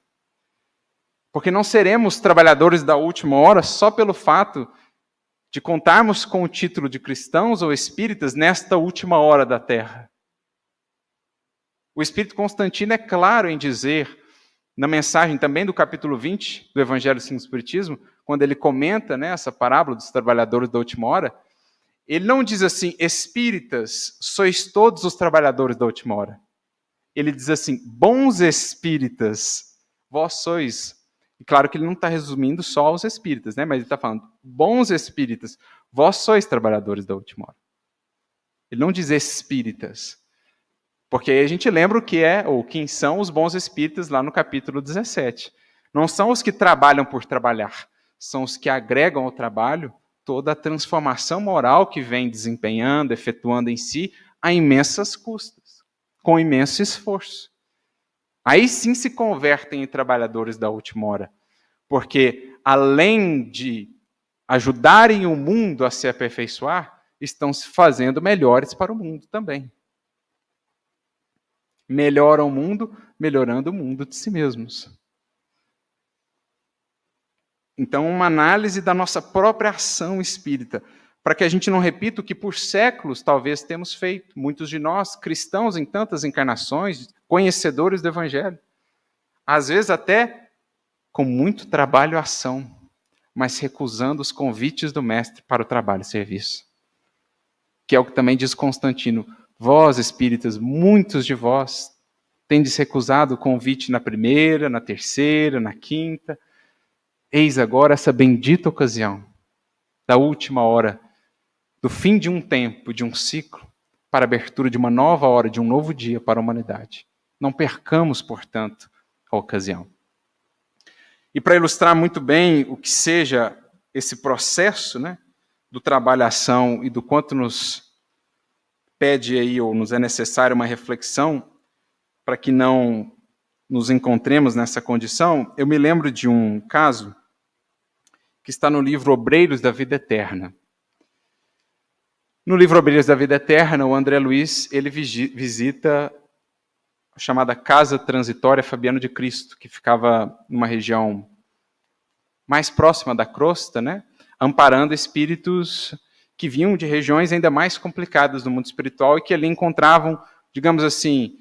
Porque não seremos trabalhadores da última hora só pelo fato de contarmos com o título de cristãos ou espíritas nesta última hora da Terra. O Espírito Constantino é claro em dizer, na mensagem também do capítulo 20 do Evangelho segundo o Espiritismo, quando ele comenta, né, essa parábola dos trabalhadores da última hora, ele não diz assim: espíritas, sois todos os trabalhadores da última hora. Ele diz assim: bons espíritas, vós sois. E claro que ele não está resumindo só aos espíritas, né? Mas ele está falando: bons espíritas, vós sois trabalhadores da última hora. Ele não diz espíritas. Porque aí a gente lembra o que é, ou quem são os bons espíritas lá no capítulo 17. Não são os que trabalham por trabalhar, são os que agregam ao trabalho toda a transformação moral que vem desempenhando, efetuando em si, a imensas custas, com imenso esforço. Aí sim se convertem em trabalhadores da última hora. Porque, além de ajudarem o mundo a se aperfeiçoar, estão se fazendo melhores para o mundo também. Melhoram o mundo, melhorando o mundo de si mesmos. Então, uma análise da nossa própria ação espírita, para que a gente não repita o que por séculos talvez temos feito. Muitos de nós, cristãos em tantas encarnações, conhecedores do Evangelho, às vezes até com muito trabalho e ação, mas recusando os convites do Mestre para o trabalho e serviço. Que é o que também diz Constantino: vós, espíritas, muitos de vós tendes recusado o convite na primeira, na terceira, na quinta. Eis agora essa bendita ocasião, da última hora, do fim de um tempo, de um ciclo, para a abertura de uma nova hora, de um novo dia para a humanidade. Não percamos, portanto, a ocasião. E para ilustrar muito bem o que seja esse processo, né, do trabalho-ação e do quanto nos pede aí, ou nos é necessário uma reflexão para que não nos encontremos nessa condição, eu me lembro de um caso que está no livro Obreiros da Vida Eterna. No livro Obreiros da Vida Eterna, o André Luiz ele visita a chamada Casa Transitória Fabiano de Cristo, que ficava numa região mais próxima da crosta, né, amparando espíritos que vinham de regiões ainda mais complicadas do mundo espiritual e que ali encontravam, digamos assim,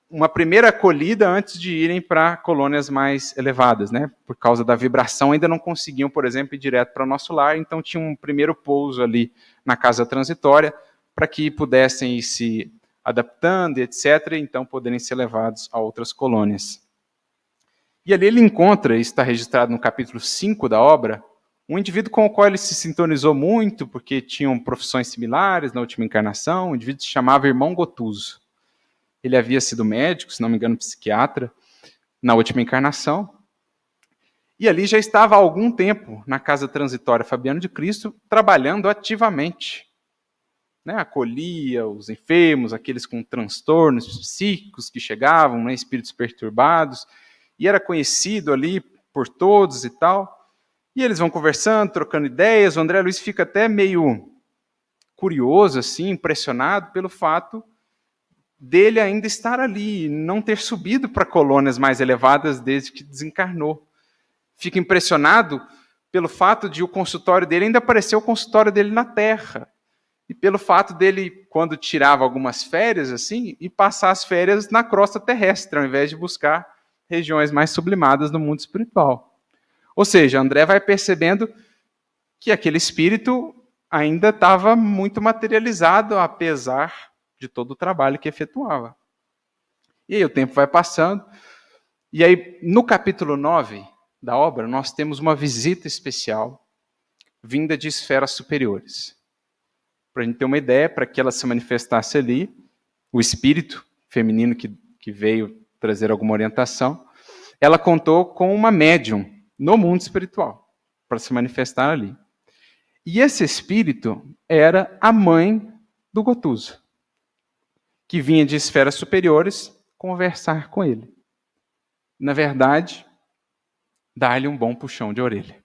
uma primeira acolhida antes de irem para colônias mais elevadas, né? Por causa da vibração, ainda não conseguiam, por exemplo, ir direto para o nosso lar, então tinha um primeiro pouso ali na casa transitória, para que pudessem ir se adaptando, etc., e então poderem ser levados a outras colônias. E ali ele encontra, está registrado no capítulo 5 da obra, um indivíduo com o qual ele se sintonizou muito, porque tinham profissões similares na última encarnação. O indivíduo se chamava Irmão Gotuso. Ele havia sido médico, se não me engano, psiquiatra, na última encarnação. E ali já estava há algum tempo, na Casa Transitória Fabiano de Cristo, trabalhando ativamente. Né? Acolhia os enfermos, aqueles com transtornos psíquicos que chegavam, né? Espíritos perturbados. e era conhecido ali por todos e tal. E eles vão conversando, trocando ideias. O André Luiz fica até meio curioso, assim, impressionado pelo fato dele ainda estar ali, não ter subido para colônias mais elevadas desde que desencarnou. Fica impressionado pelo fato de o consultório dele ainda parecer o consultório dele na Terra. E pelo fato dele, quando tirava algumas férias, assim, e passar as férias na crosta terrestre, ao invés de buscar regiões mais sublimadas no mundo espiritual. Ou seja, André vai percebendo que aquele espírito ainda estava muito materializado, apesar de todo o trabalho que efetuava. E aí o tempo vai passando, e aí no capítulo 9 da obra, nós temos uma visita especial, vinda de esferas superiores. Para a gente ter uma ideia, para que ela se manifestasse ali, o espírito feminino que veio trazer alguma orientação, ela contou com uma médium no mundo espiritual, para se manifestar ali. E esse espírito era a mãe do Gotuso, que vinha de esferas superiores conversar com ele. Na verdade, dar-lhe um bom puxão de orelha.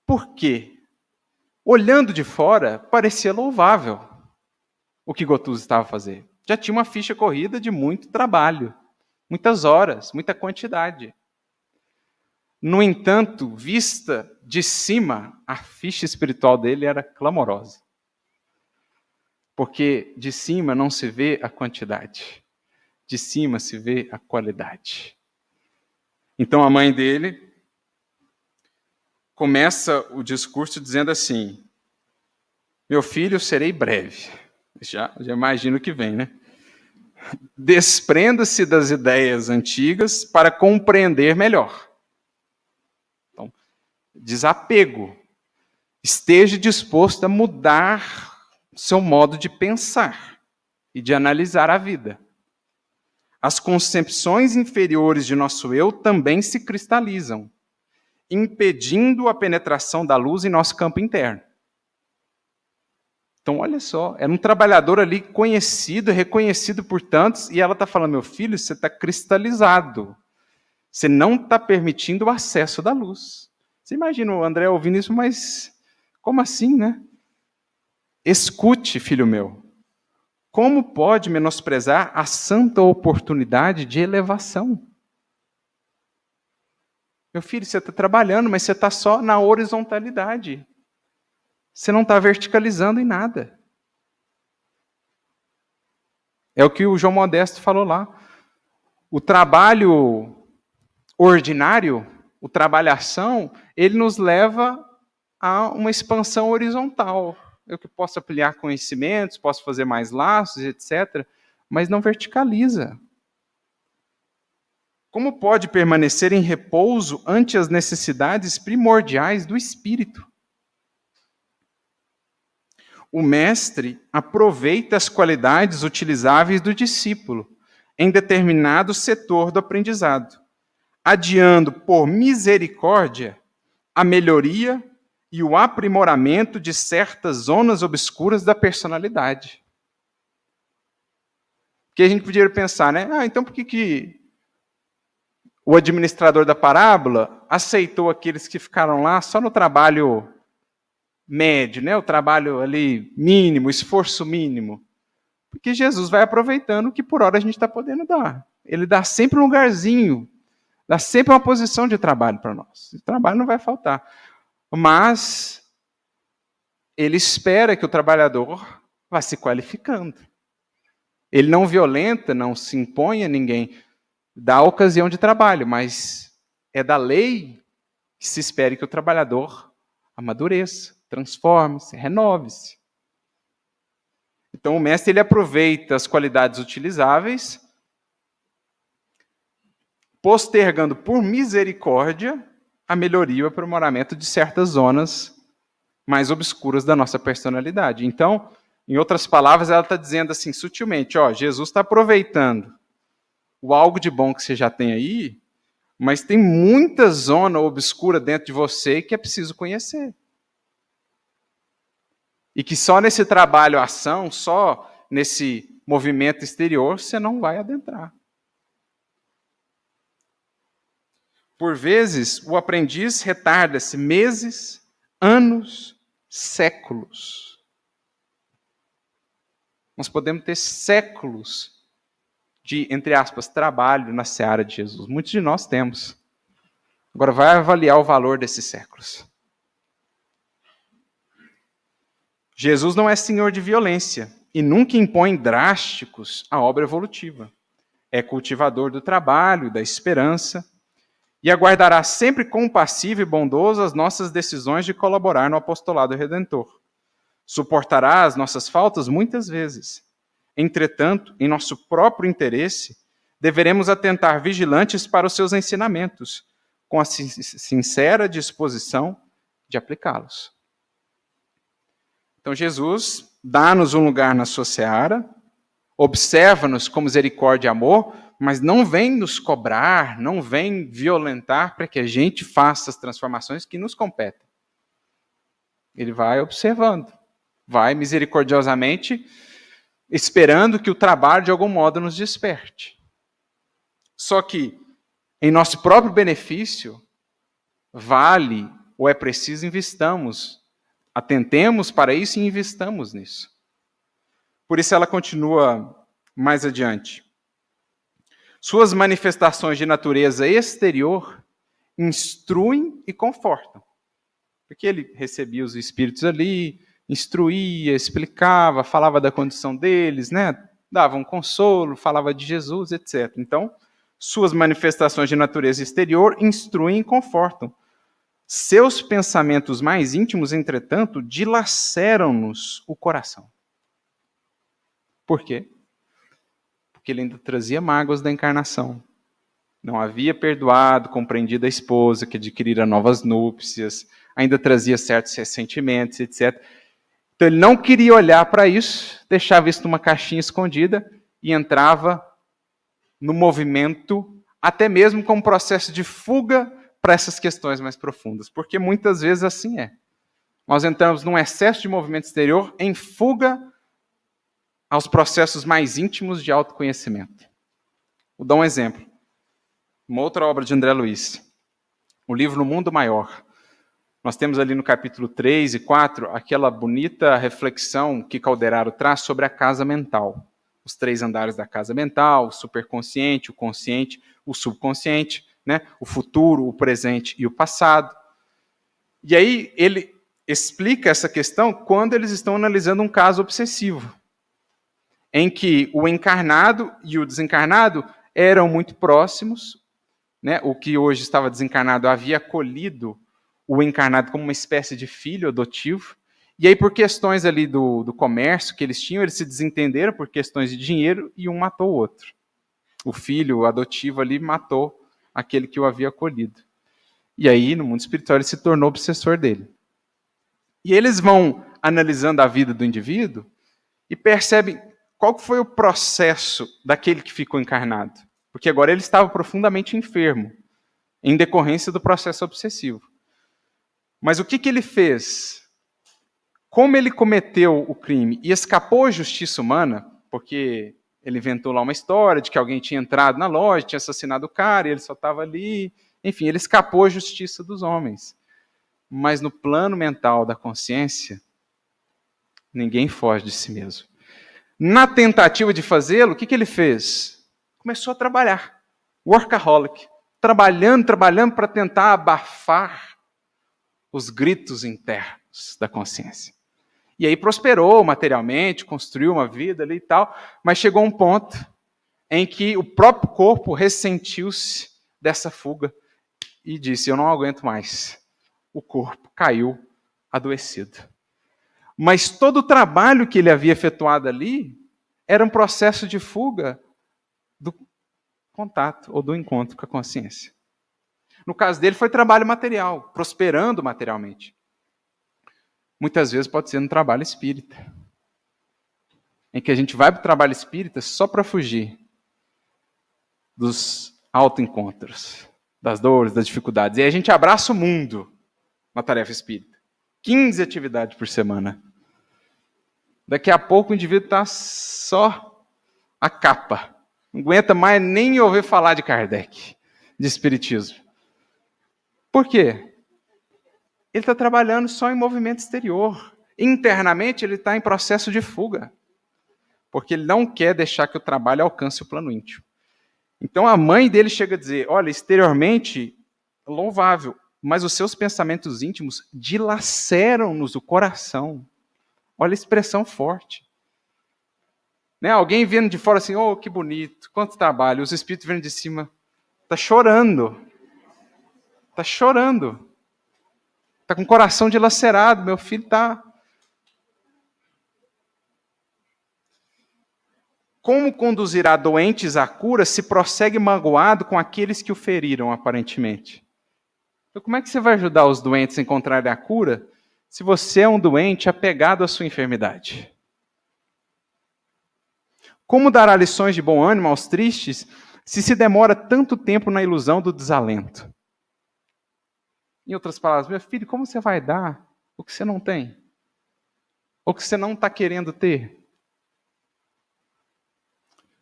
Por quê? Olhando de fora, parecia louvável o que Gotuso estava a fazer. Já tinha uma ficha corrida de muito trabalho, muitas horas, muita quantidade. No entanto, vista de cima, a ficha espiritual dele era clamorosa. Porque de cima não se vê a quantidade, de cima se vê a qualidade. Então a mãe dele começa o discurso dizendo assim: meu filho, serei breve. Já imagino o que vem, né? Desprenda-se das ideias antigas para compreender melhor. Então, desapego. Esteja disposto a mudar seu modo de pensar e de analisar a vida. As concepções inferiores de nosso eu também se cristalizam, impedindo a penetração da luz em nosso campo interno. Então, olha só, era um trabalhador ali conhecido, reconhecido por tantos, e ela está falando, meu filho, você está cristalizado. Você não está permitindo o acesso da luz. Você imagina o André ouvindo isso, mas como assim, né? Escute, filho meu. Como pode menosprezar a santa oportunidade de elevação? Meu filho, você está trabalhando, mas você está só na horizontalidade. Você não está verticalizando em nada. É o que o João Modesto falou lá. O trabalho ordinário, o trabalhação, ele nos leva a uma expansão horizontal. Eu que posso ampliar conhecimentos, posso fazer mais laços, etc., mas não verticaliza. Como pode permanecer em repouso ante as necessidades primordiais do espírito? O mestre aproveita as qualidades utilizáveis do discípulo em determinado setor do aprendizado, adiando por misericórdia a melhoria e o aprimoramento de certas zonas obscuras da personalidade. Porque a gente poderia pensar, né? Então por que o administrador da parábola aceitou aqueles que ficaram lá só no trabalho médio, né? O trabalho ali mínimo, o esforço mínimo? Porque Jesus vai aproveitando o que por hora a gente está podendo dar. Ele dá sempre um lugarzinho, dá sempre uma posição de trabalho para nós. O trabalho não vai faltar. Mas ele espera que o trabalhador vá se qualificando. Ele não violenta, não se impõe a ninguém, dá ocasião de trabalho, mas é da lei que se espere que o trabalhador amadureça, transforme-se, renove-se. Então o mestre ele aproveita as qualidades utilizáveis, postergando por misericórdia a melhoria e o aprimoramento de certas zonas mais obscuras da nossa personalidade. Então, em outras palavras, ela está dizendo assim, sutilmente, Jesus está aproveitando o algo de bom que você já tem aí, mas tem muita zona obscura dentro de você que é preciso conhecer. E que só nesse trabalho, ação, só nesse movimento exterior, você não vai adentrar. Por vezes, o aprendiz retarda-se meses, anos, séculos. Nós podemos ter séculos de, entre aspas, trabalho na seara de Jesus. Muitos de nós temos. Agora, vai avaliar o valor desses séculos. Jesus não é senhor de violência e nunca impõe drásticos à obra evolutiva. É cultivador do trabalho, da esperança, e aguardará sempre compassivo e bondoso as nossas decisões de colaborar no apostolado redentor. Suportará as nossas faltas muitas vezes. Entretanto, em nosso próprio interesse, deveremos atentar vigilantes para os seus ensinamentos, com a sincera disposição de aplicá-los. Então, Jesus dá-nos um lugar na sua seara, observa-nos com misericórdia e amor, mas não vem nos cobrar, não vem violentar para que a gente faça as transformações que nos competem. Ele vai observando, vai misericordiosamente esperando que o trabalho de algum modo nos desperte. Só que, em nosso próprio benefício, vale ou é preciso investamos, atentemos para isso e investamos nisso. Por isso ela continua mais adiante. Suas manifestações de natureza exterior instruem e confortam. Porque ele recebia os espíritos ali, instruía, explicava, falava da condição deles, né? Dava um consolo, falava de Jesus, etc. Então, suas manifestações de natureza exterior instruem e confortam. Seus pensamentos mais íntimos, entretanto, dilaceram-nos o coração. Por quê? Porque ele ainda trazia mágoas da encarnação. Não havia perdoado, compreendido a esposa, que adquirira novas núpcias, ainda trazia certos ressentimentos, etc. Então ele não queria olhar para isso, deixava isso numa caixinha escondida e entrava no movimento, até mesmo com um processo de fuga para essas questões mais profundas. Porque muitas vezes assim é. Nós entramos num excesso de movimento exterior em fuga aos processos mais íntimos de autoconhecimento. Vou dar um exemplo. Uma outra obra de André Luiz. O livro No Mundo Maior. Nós temos ali no capítulo 3 e 4 aquela bonita reflexão que Calderaro traz sobre a casa mental. Os 3 andares da casa mental, o superconsciente, o consciente, o subconsciente, né? O futuro, o presente e o passado. E aí ele explica essa questão quando eles estão analisando um caso obsessivo, em que o encarnado e o desencarnado eram muito próximos, né? O que hoje estava desencarnado havia acolhido o encarnado como uma espécie de filho adotivo, e aí por questões ali do comércio que eles tinham, eles se desentenderam por questões de dinheiro e um matou o outro. O filho adotivo ali matou aquele que o havia acolhido. E aí, no mundo espiritual, ele se tornou obsessor dele. E eles vão analisando a vida do indivíduo e percebem qual foi o processo daquele que ficou encarnado. Porque agora ele estava profundamente enfermo, em decorrência do processo obsessivo. Mas o que ele fez? Como ele cometeu o crime e escapou à justiça humana, porque ele inventou lá uma história de que alguém tinha entrado na loja, tinha assassinado o cara, e ele só estava ali. Enfim, ele escapou à justiça dos homens. Mas no plano mental da consciência, ninguém foge de si mesmo. Na tentativa de fazê-lo, o que ele fez? Começou a trabalhar. Workaholic. Trabalhando para tentar abafar os gritos internos da consciência. E aí prosperou materialmente, construiu uma vida ali e tal, mas chegou um ponto em que o próprio corpo ressentiu-se dessa fuga e disse, eu não aguento mais. O corpo caiu adoecido. Mas todo o trabalho que ele havia efetuado ali era um processo de fuga do contato ou do encontro com a consciência. No caso dele foi trabalho material, prosperando materialmente. Muitas vezes pode ser no trabalho espírita, em que a gente vai para o trabalho espírita só para fugir dos autoencontros, das dores, das dificuldades. E aí a gente abraça o mundo na tarefa espírita. 15 atividades por semana. Daqui a pouco o indivíduo está só a capa. Não aguenta mais nem ouvir falar de Kardec, de espiritismo. Por quê? Ele está trabalhando só em movimento exterior. Internamente, ele está em processo de fuga. Porque ele não quer deixar que o trabalho alcance o plano íntimo. Então, a mãe dele chega a dizer, olha, exteriormente, louvável, mas os seus pensamentos íntimos dilaceram-nos o coração. Olha a expressão forte. Né? Alguém vendo de fora assim, oh, que bonito, quanto trabalho. Os espíritos vendo de cima, está chorando. Está chorando. Está com o coração dilacerado, meu filho está... Como conduzirá doentes à cura se prossegue magoado com aqueles que o feriram, aparentemente? Então, como é que você vai ajudar os doentes a encontrarem a cura se você é um doente apegado à sua enfermidade? Como dará lições de bom ânimo aos tristes se demora tanto tempo na ilusão do desalento? Em outras palavras, meu filho, como você vai dar o que você não tem? Ou que você não está querendo ter?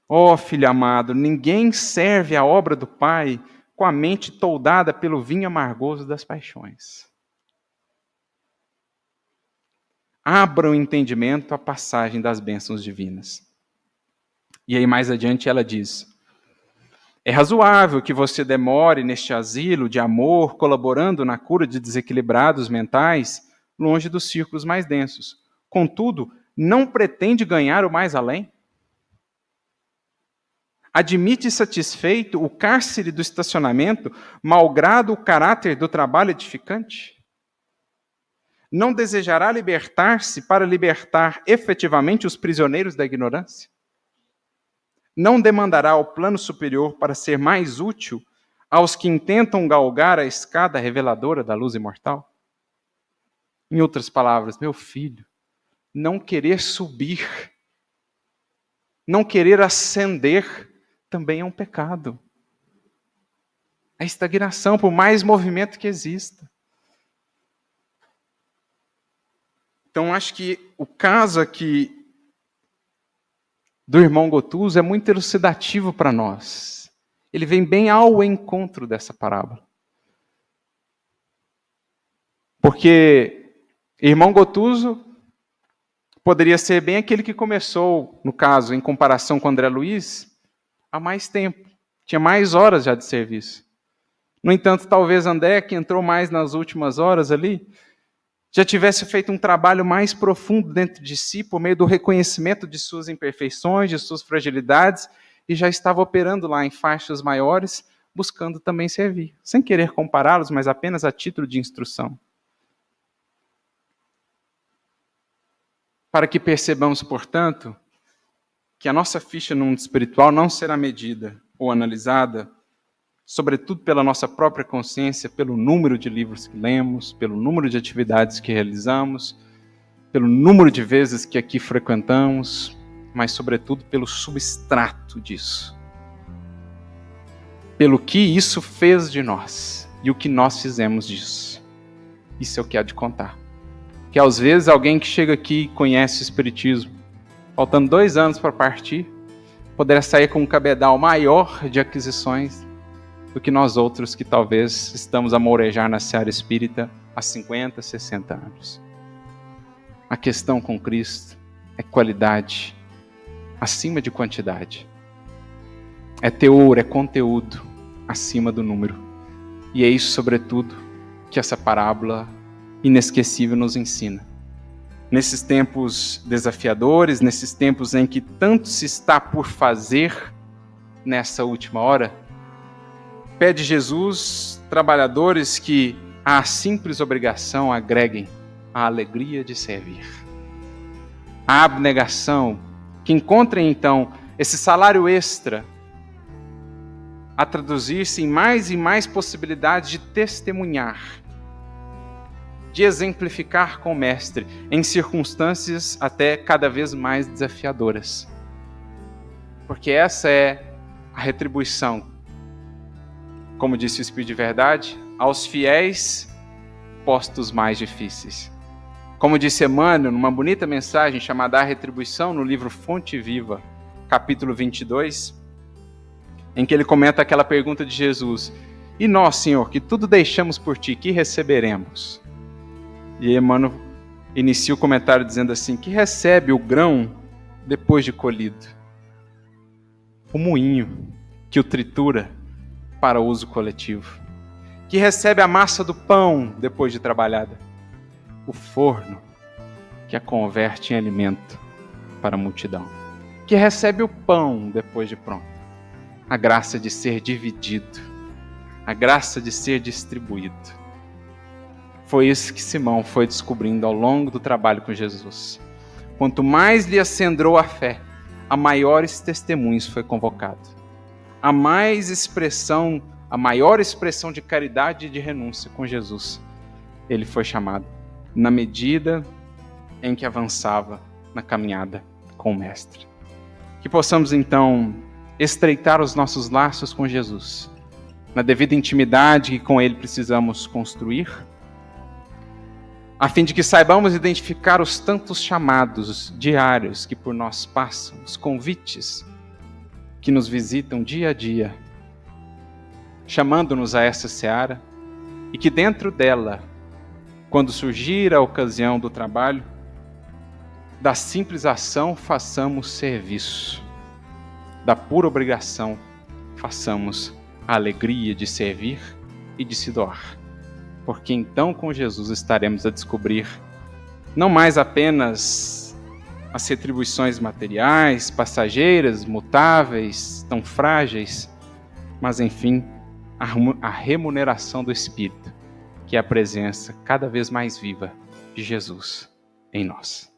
Oh, filho amado, ninguém serve a obra do Pai com a mente toldada pelo vinho amargoso das paixões. Abra o entendimento à passagem das bênçãos divinas. E aí mais adiante ela diz, é razoável que você demore neste asilo de amor, colaborando na cura de desequilibrados mentais, longe dos círculos mais densos. Contudo, não pretende ganhar o mais além? Admite satisfeito o cárcere do estacionamento, malgrado o caráter do trabalho edificante? Não desejará libertar-se para libertar efetivamente os prisioneiros da ignorância? Não demandará o plano superior para ser mais útil aos que intentam galgar a escada reveladora da luz imortal? Em outras palavras, meu filho, não querer subir, não querer ascender, também é um pecado. A estagnação, por mais movimento que exista. Então, acho que o caso aqui do irmão Gotuso é muito elucidativo para nós. Ele vem bem ao encontro dessa parábola. Porque irmão Gotuso poderia ser bem aquele que começou, no caso, em comparação com André Luiz, há mais tempo. Tinha mais horas já de serviço. No entanto, talvez André, que entrou mais nas últimas horas ali, já tivesse feito um trabalho mais profundo dentro de si, por meio do reconhecimento de suas imperfeições, de suas fragilidades, e já estava operando lá em faixas maiores, buscando também servir, sem querer compará-los, mas apenas a título de instrução. Para que percebamos, portanto, que a nossa ficha no mundo espiritual não será medida ou analisada, sobretudo pela nossa própria consciência, pelo número de livros que lemos, pelo número de atividades que realizamos, pelo número de vezes que aqui frequentamos, mas sobretudo pelo substrato disso. Pelo que isso fez de nós e o que nós fizemos disso. Isso é o que há de contar. Que às vezes alguém que chega aqui e conhece o Espiritismo, faltando 2 anos para partir, poderá sair com um cabedal maior de aquisições do que nós outros que talvez estamos a mourejar na seara espírita há 50, 60 anos. A questão com Cristo é qualidade acima de quantidade. É teor, é conteúdo acima do número. E é isso, sobretudo, que essa parábola inesquecível nos ensina. Nesses tempos desafiadores, nesses tempos em que tanto se está por fazer nessa última hora, pede Jesus, trabalhadores que à simples obrigação agreguem a alegria de servir. A abnegação, que encontrem então esse salário extra a traduzir-se em mais e mais possibilidades de testemunhar, de exemplificar com o Mestre em circunstâncias até cada vez mais desafiadoras. Porque essa é a retribuição, como disse o Espírito de Verdade, aos fiéis postos mais difíceis. Como disse Emmanuel, numa bonita mensagem chamada A Retribuição, no livro Fonte Viva, capítulo 22, em que ele comenta aquela pergunta de Jesus: E nós, Senhor, que tudo deixamos por Ti, que receberemos? E aí, Emmanuel inicia o comentário dizendo assim, que recebe o grão depois de colhido. O moinho que o tritura para uso coletivo. Que recebe a massa do pão depois de trabalhada. O forno que a converte em alimento para a multidão. Que recebe o pão depois de pronto. A graça de ser dividido. A graça de ser distribuído. Foi isso que Simão foi descobrindo ao longo do trabalho com Jesus. Quanto mais lhe acendrou a fé, a maiores testemunhos foi convocado. A maior expressão de caridade e de renúncia com Jesus, ele foi chamado, na medida em que avançava na caminhada com o Mestre. Que possamos, então, estreitar os nossos laços com Jesus, na devida intimidade que com ele precisamos construir, a fim de que saibamos identificar os tantos chamados diários que por nós passam, os convites que nos visitam dia a dia, chamando-nos a essa seara, e que dentro dela, quando surgir a ocasião do trabalho, da simples ação façamos serviço, da pura obrigação façamos a alegria de servir e de se doar. Porque então com Jesus estaremos a descobrir não mais apenas as retribuições materiais, passageiras, mutáveis, tão frágeis, mas enfim, a remuneração do Espírito, que é a presença cada vez mais viva de Jesus em nós.